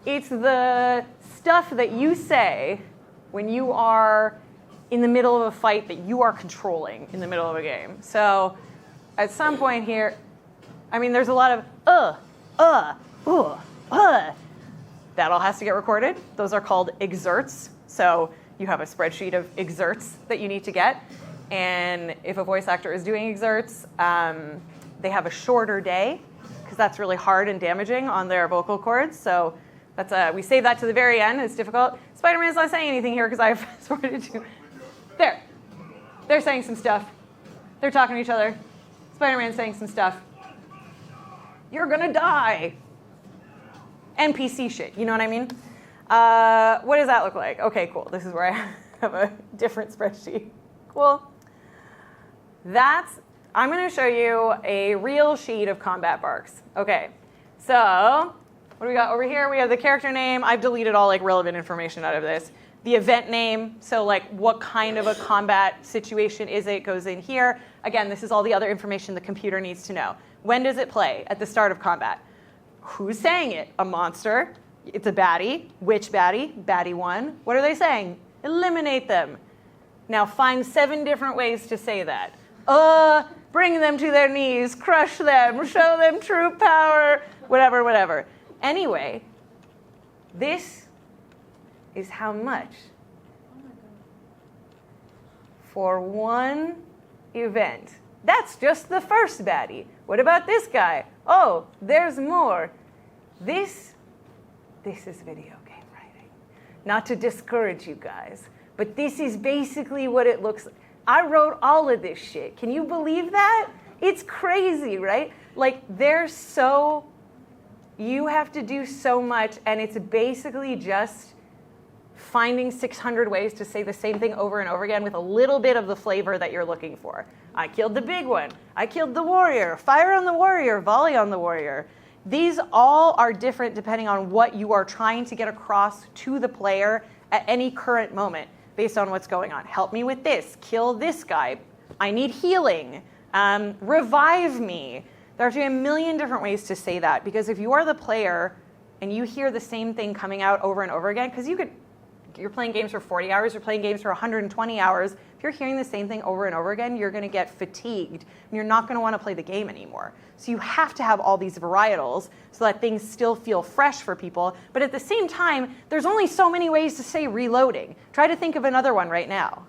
It's the stuff that you say when you are in the middle of a fight that you are controlling in the middle of a game. So at some point here, I mean, there's a lot of that all has to get recorded. Those are called exerts. So you have a spreadsheet of exerts that you need to get. And if a voice actor is doing exerts, they have a shorter day because that's really hard and damaging on their vocal cords. So that's we save that to the very end. It's difficult. Spider-Man's not saying anything here because I've fast-forwarded to. There. They're saying some stuff. They're talking to each other. Spider-Man's saying some stuff. You're going to die. NPC shit. You know what I mean? What does that look like? Okay, cool. This is where I have a different spreadsheet. Cool. I'm going to show you a real sheet of combat barks. Okay, so what do we got over here? We have the character name. I've deleted all like relevant information out of this. The event name, so like what kind of a combat situation is it, goes in here. Again, this is all the other information the computer needs to know. When does it play? At the start of combat. Who's saying it? A monster. It's a baddie. Which baddie? Baddie 1. What are they saying? Eliminate them. Now find 7 different ways to say that. Bring them to their knees, crush them, show them true power, whatever, whatever. Anyway, this is how much for one event. That's just the first baddie. What about this guy? Oh, there's more. This is video game writing. Not to discourage you guys, but this is basically what it looks like. I wrote all of this shit. Can you believe that? It's crazy, right? Like, you have to do so much, and it's basically just finding 600 ways to say the same thing over and over again with a little bit of the flavor that you're looking for. I killed the big one. I killed the warrior. Fire on the warrior. Volley on the warrior. These all are different depending on what you are trying to get across to the player at any current moment based on what's going on. Help me with this, kill this guy, I need healing, revive me. There are a million different ways to say that, because if you are the player and you hear the same thing coming out over and over again, because you're playing games for 40 hours, you're playing games for 120 hours, if you're hearing the same thing over and over again, you're going to get fatigued and you're not going to want to play the game anymore. So you have to have all these varietals so that things still feel fresh for people. But at the same time, there's only so many ways to say reloading. Try to think of another one right now.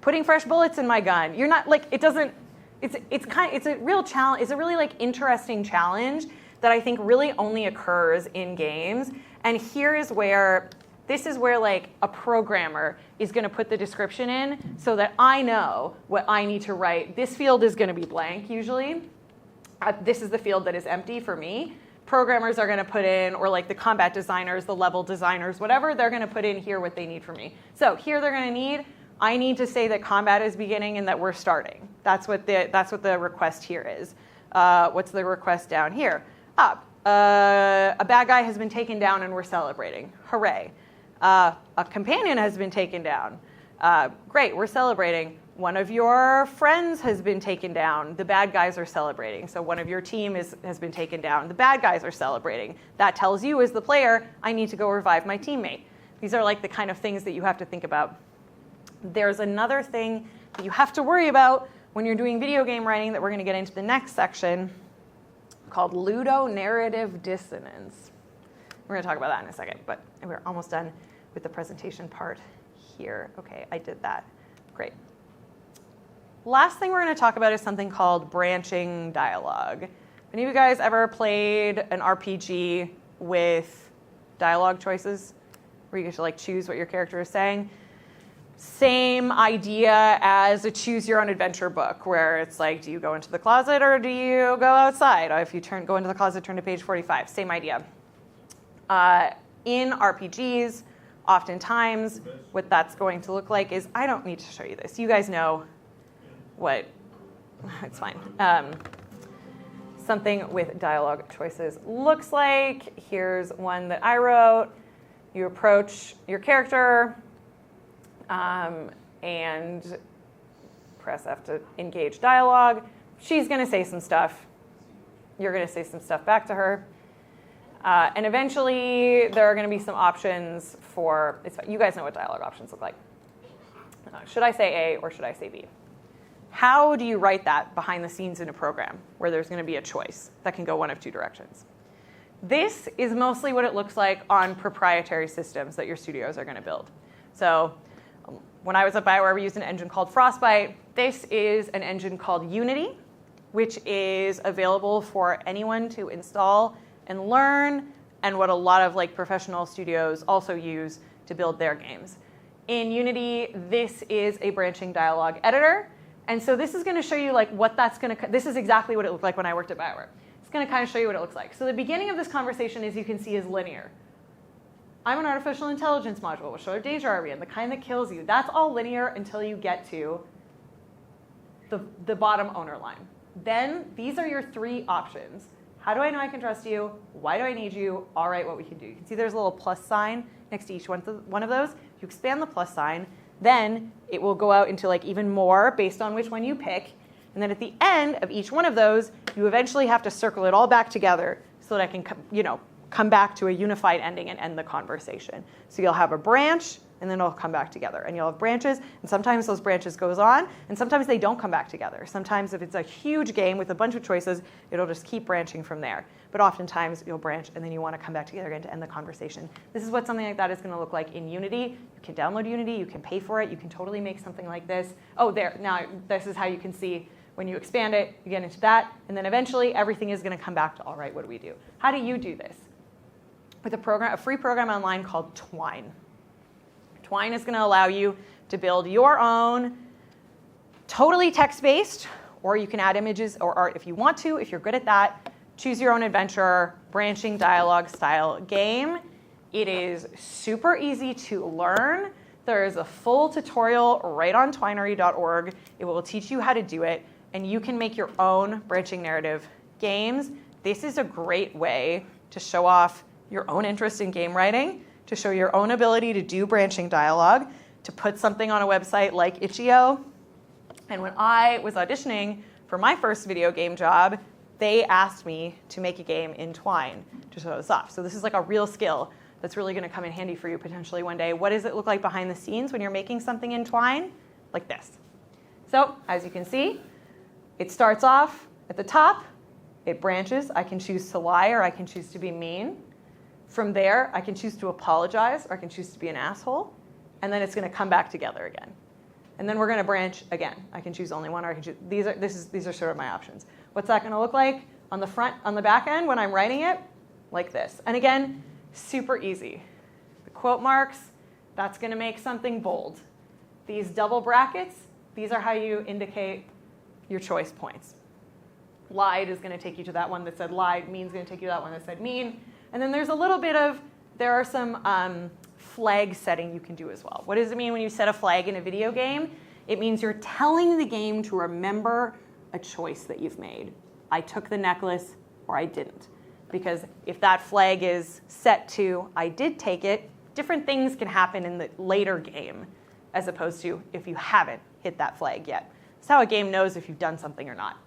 Putting fresh bullets in my gun. You're not like, it doesn't, it's a real challenge. It's a really like interesting challenge that I think really only occurs in games. And this is where like a programmer is going to put the description in so that I know what I need to write. This field is going to be blank usually. This is the field that is empty for me. Programmers are going to put in, or like the combat designers, the level designers, whatever, they're going to put in here what they need from me. So here they're going to need, I need to say that combat is beginning and that we're starting. That's what the request here is. What's the request down here? A bad guy has been taken down and we're celebrating. Hooray. A companion has been taken down. Great, we're celebrating. One of your friends has been taken down. The bad guys are celebrating. So one of your team has been taken down. The bad guys are celebrating. That tells you as the player, I need to go revive my teammate. These are like the kind of things that you have to think about. There's another thing that you have to worry about when you're doing video game writing that we're going to get into the next section, called ludonarrative dissonance. We're going to talk about that in a second, but we're almost done with the presentation part here. Okay, I did that. Great. Last thing we're going to talk about is something called branching dialogue. Any of you guys ever played an RPG with dialogue choices where you get to like choose what your character is saying? Same idea as a choose your own adventure book, where it's like, do you go into the closet or do you go outside? If you go into the closet, turn to page 45. Same idea. In RPGs, oftentimes what that's going to look like is, I don't need to show you this. You guys know what, it's fine. Something with dialogue choices looks like. Here's one that I wrote. You approach your character and press F to engage dialogue. She's going to say some stuff. You're going to say some stuff back to her. And eventually, there are going to be some options for, you guys know what dialogue options look like. Should I say A or should I say B? How do you write that behind the scenes in a program where there's going to be a choice that can go one of two directions? This is mostly what it looks like on proprietary systems that your studios are going to build. So when I was at BioWare, we used an engine called Frostbite. This is an engine called Unity, which is available for anyone to install and learn, and what a lot of like professional studios also use to build their games. In Unity, this is a branching dialogue editor. And so this is going to show you like what that's going to, this is exactly what it looked like when I worked at BioWare. It's going to kind of show you what it looks like. So the beginning of this conversation, as you can see, is linear. I'm an artificial intelligence module. What sort of danger are we in? The kind that kills you. That's all linear until you get to the bottom owner line. Then these are your three options. How do I know I can trust you? Why do I need you? All right, what we can do. You can see there's a little plus sign next to each one of those. You expand the plus sign, then it will go out into like even more based on which one you pick. And then at the end of each one of those, you eventually have to circle it all back together so that I can, come back to a unified ending and end the conversation. So you'll have a branch, and then it'll come back together. And you'll have branches, and sometimes those branches goes on, and sometimes they don't come back together. Sometimes if it's a huge game with a bunch of choices, it'll just keep branching from there. But oftentimes you'll branch, and then you want to come back together again to end the conversation. This is what something like that is going to look like in Unity. You can download Unity, you can pay for it, you can totally make something like this. Oh, there, now this is how you can see when you expand it, you get into that, and then eventually everything is going to come back to, all right, what do we do? How do you do this? With a free program online called Twine. Twine is going to allow you to build your own totally text-based, or you can add images or art if you want to, if you're good at that. Choose your own adventure, branching dialogue style game. It is super easy to learn. There is a full tutorial right on twinery.org. It will teach you how to do it, and you can make your own branching narrative games this is a great way to show off your own interest in game writing, to show your own ability to do branching dialogue, to put something on a website like Itch.io. And when I was auditioning for my first video game job, they asked me to make a game in Twine to show this off. So this is like a real skill that's really going to come in handy for you potentially one day. What does it look like behind the scenes when you're making something in Twine? Like this. So as you can see, it starts off at the top. It branches. I can choose to lie or I can choose to be mean. From there, I can choose to apologize or I can choose to be an asshole. And then it's going to come back together again. And then we're going to branch again. I can choose only one or I can choose. These are sort of my options. What's that going to look like on the back end when I'm writing it? Like this. And again, super easy. The quote marks, that's going to make something bold. These double brackets, these are how you indicate your choice points. Lied is going to take you to that one that said lied. Mean is going to take you to that one that said mean. And then there's a little bit of, there are some flag setting you can do as well. What does it mean when you set a flag in a video game? It means you're telling the game to remember a choice that you've made. I took the necklace or I didn't. Because if that flag is set to I did take it, different things can happen in the later game as opposed to if you haven't hit that flag yet. It's how a game knows if you've done something or not.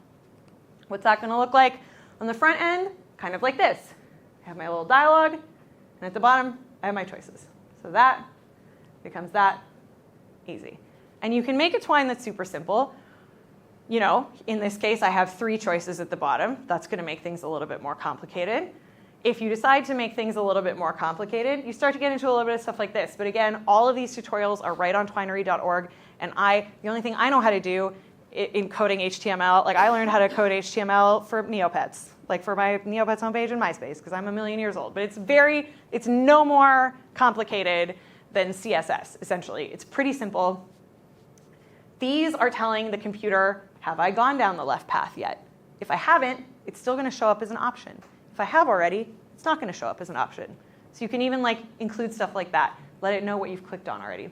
What's that going to look like on the front end? Kind of like this. I have my little dialogue, and at the bottom, I have my choices. So that becomes that easy. And you can make a Twine that's super simple. You know, in this case, I have 3 choices at the bottom. That's going to make things a little bit more complicated. If you decide to make things a little bit more complicated, you start to get into a little bit of stuff like this. But again, all of these tutorials are right on twinery.org. And the only thing I know how to do in coding HTML, like I learned how to code HTML for Neopets, like for my Neopets homepage in MySpace, because I'm a million years old. But it's no more complicated than CSS, essentially. It's pretty simple. These are telling the computer, have I gone down the left path yet? If I haven't, it's still going to show up as an option. If I have already, it's not going to show up as an option. So you can even include stuff like that. Let it know what you've clicked on already.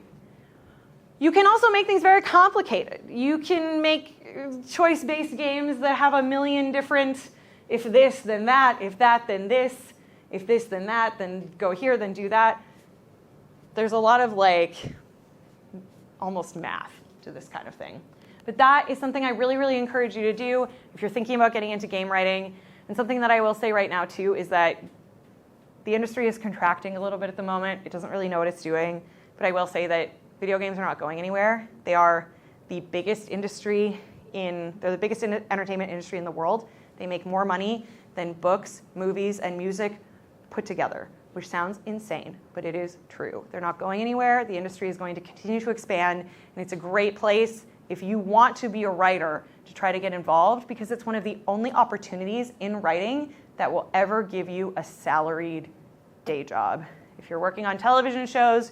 You can also make things very complicated. You can make choice-based games that have a million different, if this, then that, if that, then this, if this, then that, then go here, then do that. There's a lot of almost math to this kind of thing. But that is something I really, really encourage you to do if you're thinking about getting into game writing. And something that I will say right now, too, is that the industry is contracting a little bit at the moment. It doesn't really know what it's doing. But I will say that video games are not going anywhere. They are the biggest industry they're the biggest entertainment industry in the world. They make more money than books, movies, and music put together, which sounds insane, but it is true. They're not going anywhere. The industry is going to continue to expand, and it's a great place if you want to be a writer to try to get involved, because it's one of the only opportunities in writing that will ever give you a salaried day job. If you're working on television shows,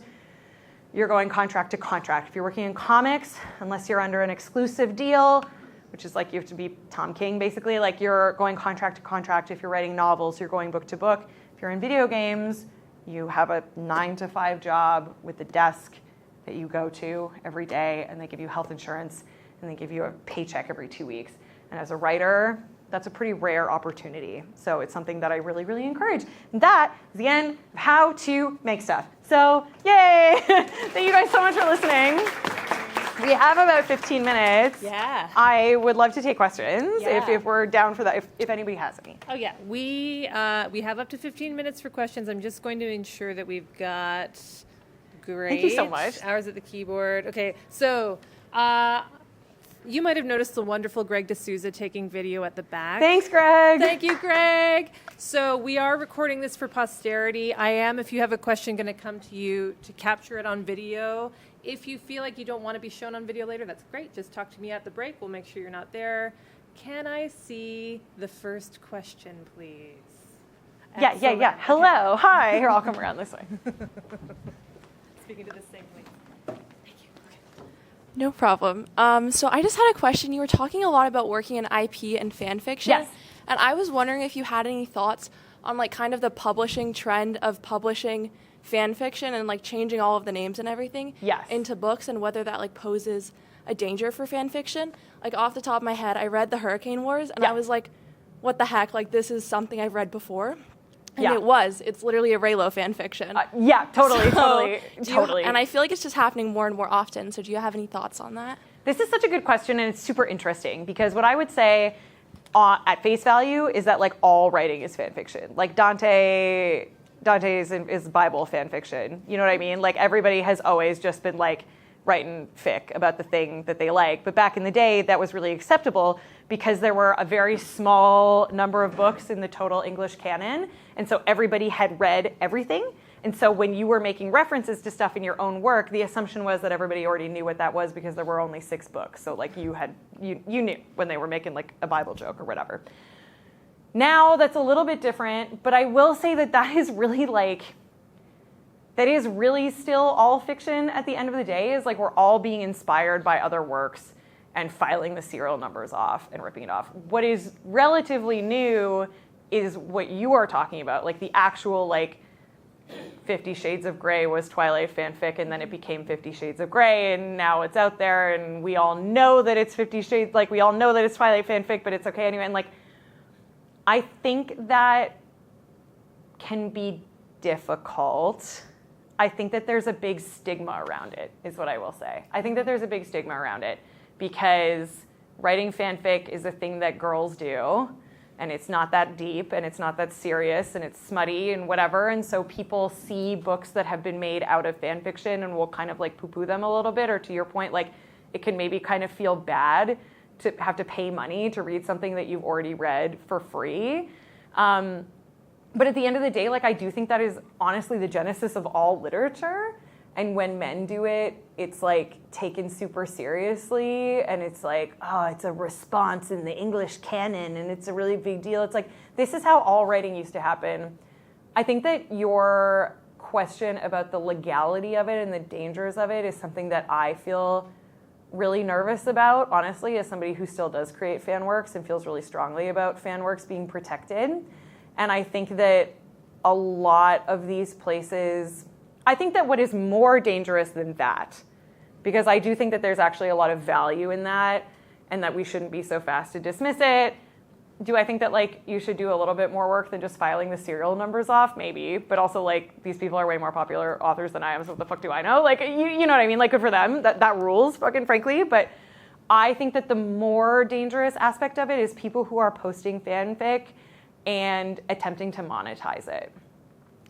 you're going contract to contract. If you're working in comics, unless you're under an exclusive deal, which is like you have to be Tom King, basically, like you're going contract to contract. If you're writing novels, you're going book to book. If you're in video games, you have a 9-to-5 job with the desk that you go to every day, and they give you health insurance, and they give you a paycheck every 2 weeks. And as a writer, that's a pretty rare opportunity. So it's something that I really, really encourage. And that is the end of how to make stuff. So yay! Thank you guys so much for listening. We have about 15 minutes. Yeah. I would love to take questions Yeah. if we're down for that, if anybody has any. Oh yeah, we have up to 15 minutes for questions. I'm just going to ensure that we've got great. Thank you so much. Hours at the keyboard. Okay, so you might have noticed the wonderful Greg D'Souza taking video at the back. Thanks, Greg. Thank you, Greg. So we are recording this for posterity. I am, if you have a question, going to come to you to capture it on video. If you feel like you don't want to be shown on video later, that's great. Just talk to me at the break. We'll make sure you're not there. Can I see the first question, please? Yeah. Excellent. Hello. Hi. Here, I'll come around this way. Speaking to this same place. No problem. So I just had a question. You were talking a lot about working in IP and fan fiction. Yes. And I was wondering if you had any thoughts on kind of the publishing trend of publishing fan fiction and changing all of the names and everything into books, and whether that poses a danger for fan fiction. Off the top of my head, I read the Hurricane Wars and I was like, what the heck, like this is something I've read before. And Yeah. it's literally a Raylo fan fiction. Yeah, totally, So, totally. And I feel like it's just happening more and more often. So do you have any thoughts on that? This is such a good question, and it's super interesting because what I would say at face value is that like all writing is fan fiction. Like Dante is Bible fan fiction. You know what I mean? Like everybody has always just been like writing fic about the thing that they like. But back in the day, that was really acceptable because there were a very small number of books in the total English canon. And so everybody had read everything. And so when you were making references to stuff in your own work, the assumption was that everybody already knew what that was because there were only 6 books. So like you knew when they were making like a Bible joke or whatever. Now that's a little bit different, but I will say that is really still all fiction at the end of the day. Is like we're all being inspired by other works and filing the serial numbers off and ripping it off. What is relatively new is what you are talking about, like the actual like 50 Shades of Grey was Twilight fanfic, and then it became 50 Shades of Grey, and now it's out there, and we all know that it's 50 Shades, like we all know that it's Twilight fanfic, but it's okay anyway. And like, I think that can be difficult. I think that there's a big stigma around it, is what I will say. I think that there's a big stigma around it because writing fanfic is a thing that girls do, and it's not that deep, and it's not that serious, and it's smutty and whatever. And so people see books that have been made out of fan fiction and will kind of like poo-poo them a little bit, or to your point, like it can maybe kind of feel bad to have to pay money to read something that you've already read for free. But at the end of the day, like I do think that is honestly the genesis of all literature. And when men do it, it's like taken super seriously, and it's like, oh, it's a response in the English canon, and it's a really big deal. It's like, this is how all writing used to happen. I think that your question about the legality of it and the dangers of it is something that I feel really nervous about, honestly, as somebody who still does create fan works and feels really strongly about fan works being protected. And I think that a lot of these places, I think that what is more dangerous than that, because I do think that there's actually a lot of value in that and that we shouldn't be so fast to dismiss it. Do I think that like you should do a little bit more work than just filing the serial numbers off? Maybe, but also like these people are way more popular authors than I am, so what the fuck do I know? Like, you know what I mean? Like good for them, that rules, fucking frankly. But I think that the more dangerous aspect of it is people who are posting fanfic and attempting to monetize it.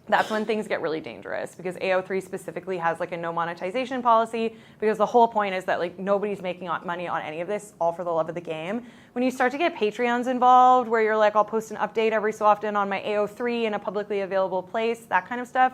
That's when things get really dangerous, because AO3 specifically has like a no monetization policy, because the whole point is that like nobody's making money on any of this, all for the love of the game. When you start to get Patreons involved, where you're like, I'll post an update every so often on my AO3 in a publicly available place, that kind of stuff,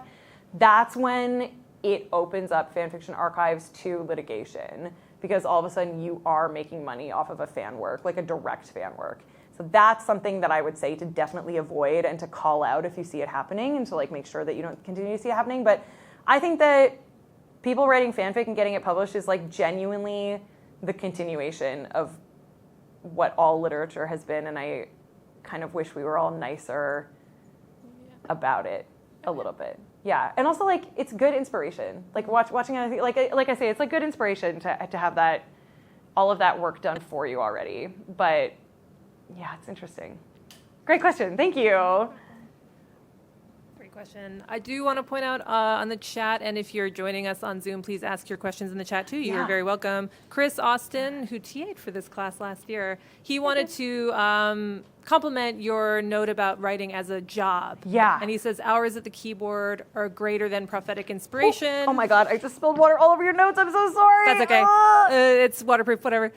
that's when it opens up fanfiction archives to litigation, because all of a sudden you are making money off of a fan work, like a direct fan work. So that's something that I would say to definitely avoid and to call out if you see it happening, and to like make sure that you don't continue to see it happening. But I think that people writing fanfic and getting it published is like genuinely the continuation of what all literature has been, and I kind of wish we were all nicer about it a little bit. Yeah, and also like it's good inspiration. Like watching anything, like I say, it's like good inspiration to have that, all of that work done for you already. But yeah, it's interesting. Great question. Thank you. Great question. I do want to point out on the chat, and if you're joining us on Zoom, please ask your questions in the chat too. You're very welcome. Chris Austin, who TA'd for this class last year, he wanted to compliment your note about writing as a job. Yeah. And he says hours at the keyboard are greater than prophetic inspiration. Oh my God, I just spilled water all over your notes. I'm so sorry. That's okay. It's waterproof, whatever.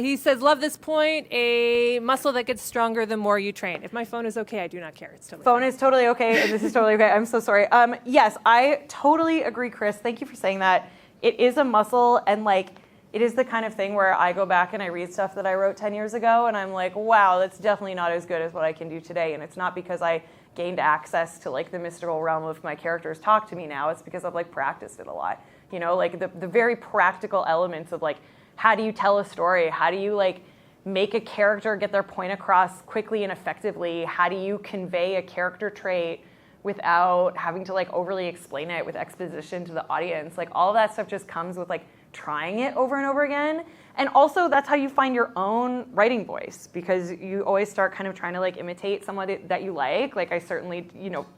He says, love this point, a muscle that gets stronger the more you train. If my phone is okay, I do not care. It's totally Phone fine. is totally okay, and this is totally okay. I'm so sorry. Yes, I totally agree, Chris. Thank you for saying that. It is a muscle, and like, it is the kind of thing where I go back and I read stuff that I wrote 10 years ago, and I'm like, wow, that's definitely not as good as what I can do today. And it's not because I gained access to like the mystical realm of my characters talk to me now. It's because I've like practiced it a lot. You know, like the very practical elements of like, how do you tell a story? How do you like make a character get their point across quickly and effectively? How do you convey a character trait without having to like overly explain it with exposition to the audience? Like all of that stuff just comes with like trying it over and over again. And also that's how you find your own writing voice, because you always start kind of trying to like imitate someone that you like. Like I certainly,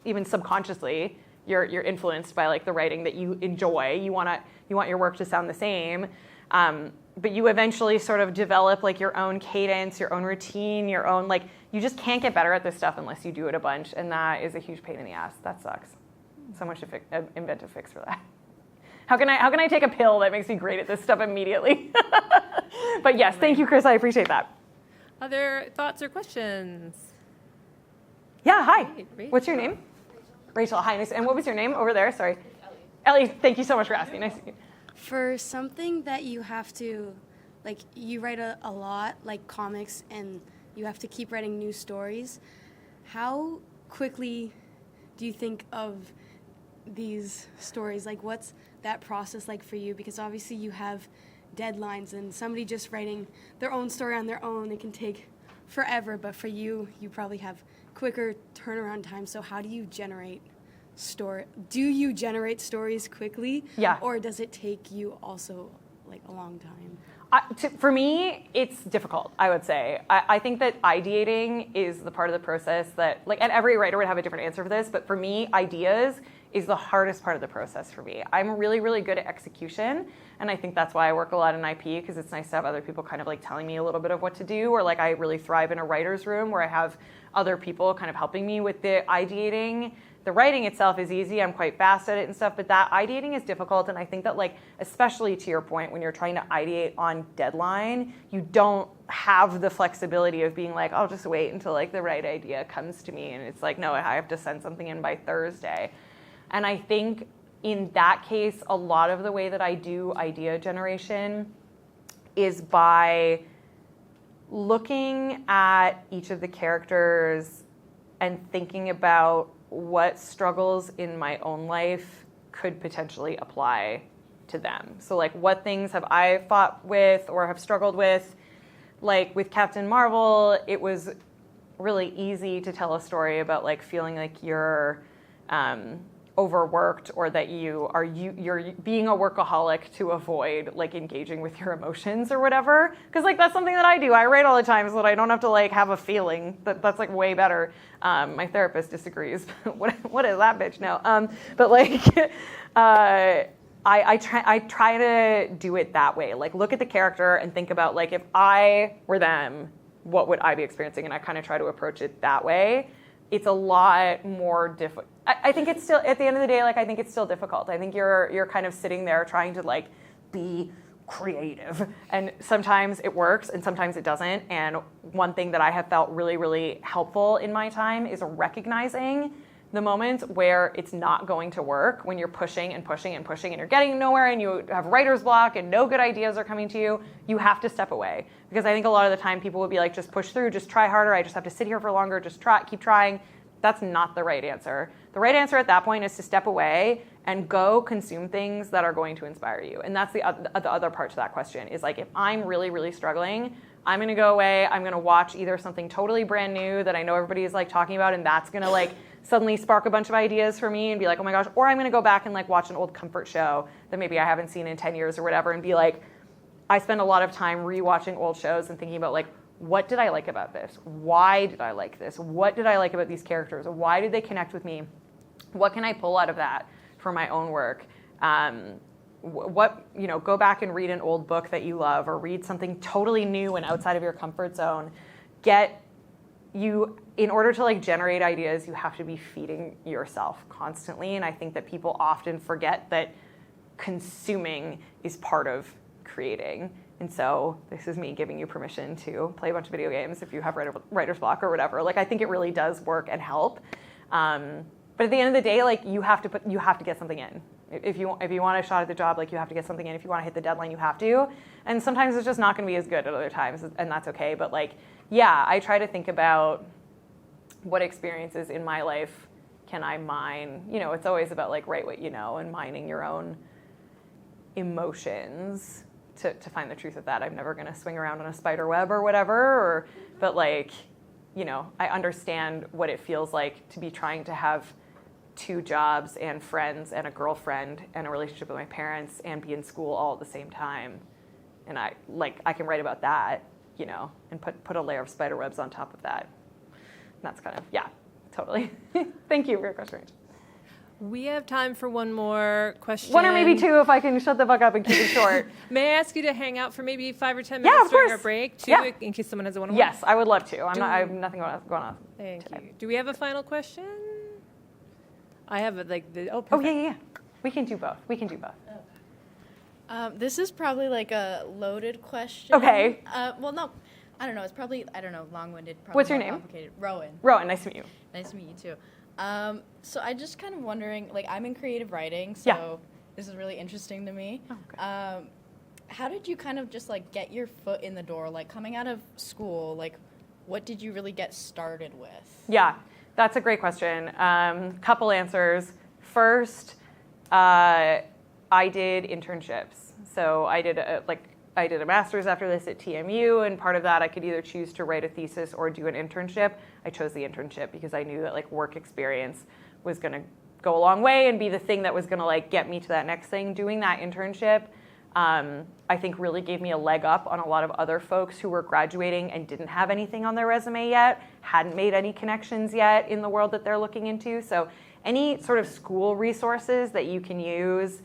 even subconsciously, you're influenced by like the writing that you enjoy. You want your work to sound the same. But you eventually sort of develop like your own cadence, your own routine, your own like, you just can't get better at this stuff unless you do it a bunch. And that is a huge pain in the ass. That sucks. So much to invent a fix for that. How can I take a pill that makes me great at this stuff immediately? But yes, thank you, Chris. I appreciate that. Other thoughts or questions? Yeah, hi. Great. What's your name? Rachel. Hi. Nice. And what was your name over there? Sorry. Ellie, thank you so much for asking. Nice to meet you. For something that you have to, like, you write a lot, like comics, and you have to keep writing new stories, how quickly do you think of these stories? Like, what's that process like for you? Because obviously you have deadlines, and somebody just writing their own story on their own, it can take forever, but for you, you probably have quicker turnaround time. So how do you generate stories quickly? Yeah. Or does it take you also like a long time? For me, it's difficult, I would say. I think that ideating is the part of the process that, like, and every writer would have a different answer for this, but for me, ideas is the hardest part of the process for me. I'm really, really good at execution, and I think that's why I work a lot in IP, because it's nice to have other people kind of like telling me a little bit of what to do, or like I really thrive in a writer's room where I have other people kind of helping me with the ideating. The writing itself is easy, I'm quite fast at it and stuff, but that ideating is difficult, and I think that, like, especially to your point, when you're trying to ideate on deadline, you don't have the flexibility of being like, I'll just wait until like the right idea comes to me, and it's like, no, I have to send something in by Thursday. And I think in that case, a lot of the way that I do idea generation is by looking at each of the characters and thinking about what struggles in my own life could potentially apply to them. So like, what things have I fought with or have struggled with? Like with Captain Marvel, it was really easy to tell a story about like feeling like you're overworked, or that you're being a workaholic to avoid like engaging with your emotions or whatever. Because like that's something that I do. I write all the time so that I don't have to like have a feeling. That's like way better. My therapist disagrees. What is that bitch? No. But like I try to do it that way. Like look at the character and think about like, if I were them, what would I be experiencing? And I kind of try to approach it that way. It's a lot more difficult. I think it's still, at the end of the day, like I think it's still difficult. I think you're kind of sitting there trying to like be creative, and sometimes it works and sometimes it doesn't. And one thing that I have felt really, really helpful in my time is recognizing the moments where it's not going to work, when you're pushing and pushing and pushing and you're getting nowhere and you have writer's block and no good ideas are coming to you. You have to step away, because I think a lot of the time people would be like, just push through, just try harder, I just have to sit here for longer, just keep trying. That's not the right answer. The right answer at that point is to step away and go consume things that are going to inspire you. And that's the other part to that question, is like, if I'm really, really struggling, I'm gonna go away, I'm gonna watch either something totally brand new that I know everybody is like talking about, and that's gonna like suddenly spark a bunch of ideas for me and be like, oh my gosh, or I'm gonna go back and like watch an old comfort show that maybe I haven't seen in 10 years or whatever, and be like, I spend a lot of time rewatching old shows and thinking about like, what did I like about this? Why did I like this? What did I like about these characters? Why did they connect with me? What can I pull out of that for my own work? Go back and read an old book that you love, or read something totally new and outside of your comfort zone. In order to like generate ideas, you have to be feeding yourself constantly. And I think that people often forget that consuming is part of creating. And so this is me giving you permission to play a bunch of video games if you have writer's block or whatever. Like, I think it really does work and help. But at the end of the day, like, you have to get something in. If you want a shot at the job, like, you have to get something in. If you want to hit the deadline, you have to. And sometimes it's just not going to be as good at other times, and that's okay. But like, yeah, I try to think about what experiences in my life can I mine. It's always about like, write what you know, and mining your own emotions to find the truth of that. I'm never going to swing around on a spider web or whatever, but like, I understand what it feels like to be trying to have 2 jobs and friends and a girlfriend and a relationship with my parents and be in school all at the same time. And I can write about that, you know, and put a layer of spider webs on top of that. And that's kind of, yeah, totally. Thank you for your question. We have time for one more question. 1 or maybe 2 if I can shut the fuck up and keep it short. May I ask you to hang out for maybe 5 or 10 minutes Yeah, of during course. our break, too, Yeah. in case someone has a one-on-one? Yes, I would love to. I have nothing going on. Thank today. you. Do we have a final question? I have perfect. Oh, yeah. We can do both. This is probably like a loaded question. Okay. Well, no, I don't know. It's probably, I don't know, long-winded. Probably What's your more name? Complicated. Rowan. Rowan, nice to meet you. Nice to meet you too. So I just kind of wondering, like, I'm in creative writing, so Yeah. this is really interesting to me. Oh, okay. How did you kind of just like get your foot in the door, like coming out of school? Like, what did you really get started with? Yeah, that's a great question. Couple answers. First, I did internships. So I did a master's after this at TMU, and part of that I could either choose to write a thesis or do an internship. I chose the internship because I knew that like work experience was going to go a long way and be the thing that was going to like get me to that next thing. Doing that internship, I think really gave me a leg up on a lot of other folks who were graduating and didn't have anything on their resume yet, hadn't made any connections yet in the world that they're looking into. So any sort of school resources that you can use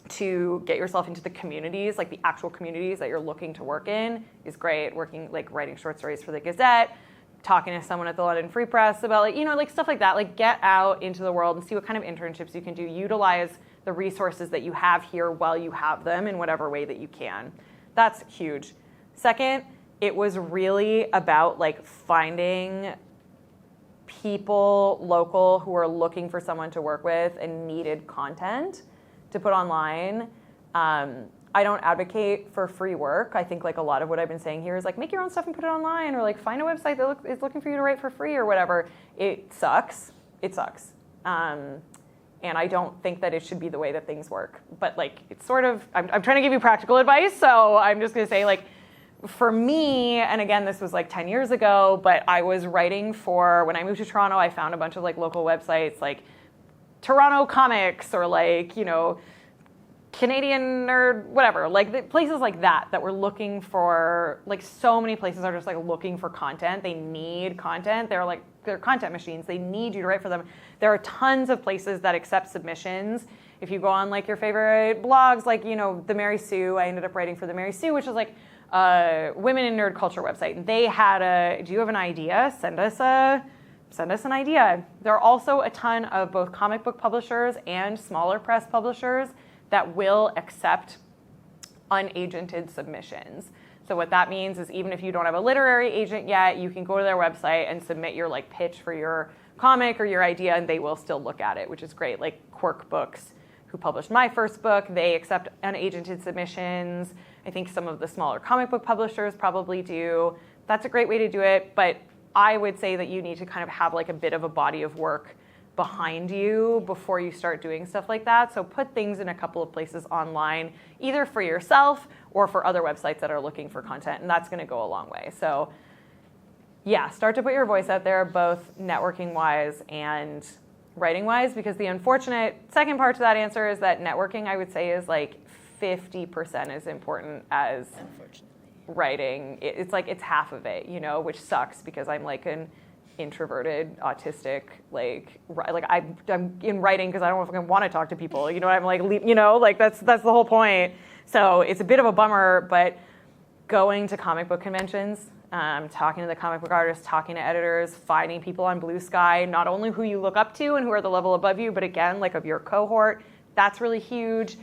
to get yourself into the communities, like the actual communities that you're looking to work in, is great. Working, like writing short stories for the Gazette, talking to someone at the London Free Press about like, you know, like stuff like that. Like get out into the world and see what kind of internships you can do. Utilize the resources that you have here while you have them in whatever way that you can. That's huge. Second, it was really about like finding people local who are looking for someone to work with and needed content to put online. I don't advocate for free work. I think like a lot of what I've been saying here is like make your own stuff and put it online, or like find a website that is looking for you to write for free or whatever. It sucks. And I don't think that it should be the way that things work. But like it's sort of, I'm trying to give you practical advice, so I'm just gonna say like, for me, and again, this was like 10 years ago, but I was writing for, when I moved to Toronto, I found a bunch of like local websites like Toronto Comics or like, you know, Canadian Nerd, whatever, like places like that were looking for, like so many places are just like looking for content. They need content. They're content machines. They need you to write for them. There are tons of places that accept submissions. If you go on like your favorite blogs, like, you know, the Mary Sue, I ended up writing for the Mary Sue, which is like women in nerd culture website. And they had do you have an idea? Send us an idea. There are also a ton of both comic book publishers and smaller press publishers that will accept unagented submissions. So what that means is even if you don't have a literary agent yet, you can go to their website and submit your like pitch for your comic or your idea, and they will still look at it, which is great. Like Quirk Books, who published my first book, they accept unagented submissions. I think some of the smaller comic book publishers probably do. That's a great way to do it, but I would say that you need to kind of have like a bit of a body of work behind you before you start doing stuff like that. So put things in a couple of places online, either for yourself or for other websites that are looking for content, and that's gonna go a long way. So yeah, start to put your voice out there, both networking-wise and writing-wise, because the unfortunate second part to that answer is that networking, I would say, is like 50% as important as writing. It's like it's half of it, you know, which sucks because I'm like an introverted, autistic, I'm in writing because I don't fucking want to talk to people, you know. I'm like, you know, like that's the whole point. So it's a bit of a bummer, but going to comic book conventions, talking to the comic book artists, talking to editors, finding people on Blue Sky, not only who you look up to and who are the level above you, but again, like of your cohort, that's really huge.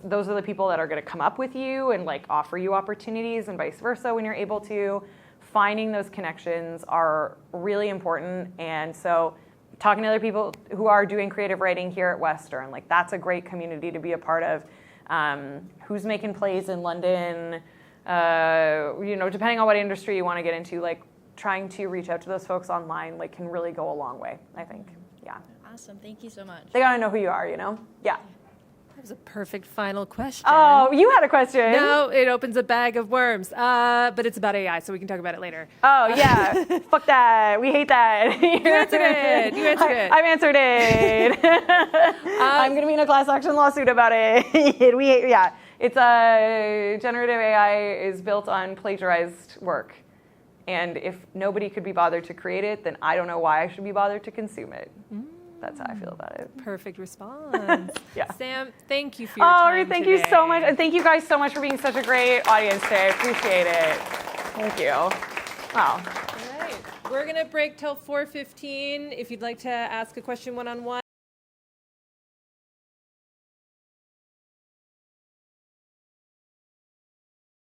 Those are the people that are going to come up with you and like offer you opportunities and vice versa when you're able to. Finding those connections are really important. And so talking to other people who are doing creative writing here at Western, like that's a great community to be a part of. Who's making plays in London, you know, depending on what industry you want to get into, like trying to reach out to those folks online, like can really go a long way, I think. Yeah. Awesome. Thank you so much. They got to know who you are, you know? Yeah. That was a perfect final question. Oh, you had a question. No, it opens a bag of worms. But it's about AI, so we can talk about it later. Oh, yeah. Fuck that. We hate that. You answered it. You answered it. I've answered it. I'm going to be in a class action lawsuit about it. We hate, yeah. It's a generative AI is built on plagiarized work. And if nobody could be bothered to create it, then I don't know why I should be bothered to consume it. That's how I feel about it. Perfect response. Yeah. Sam, thank you for your time thank today. you so much. And thank you guys so much for being such a great audience today. I appreciate it. Thank you. Wow. All right. We're going to break till 4:15. If you'd like to ask a question one-on-one,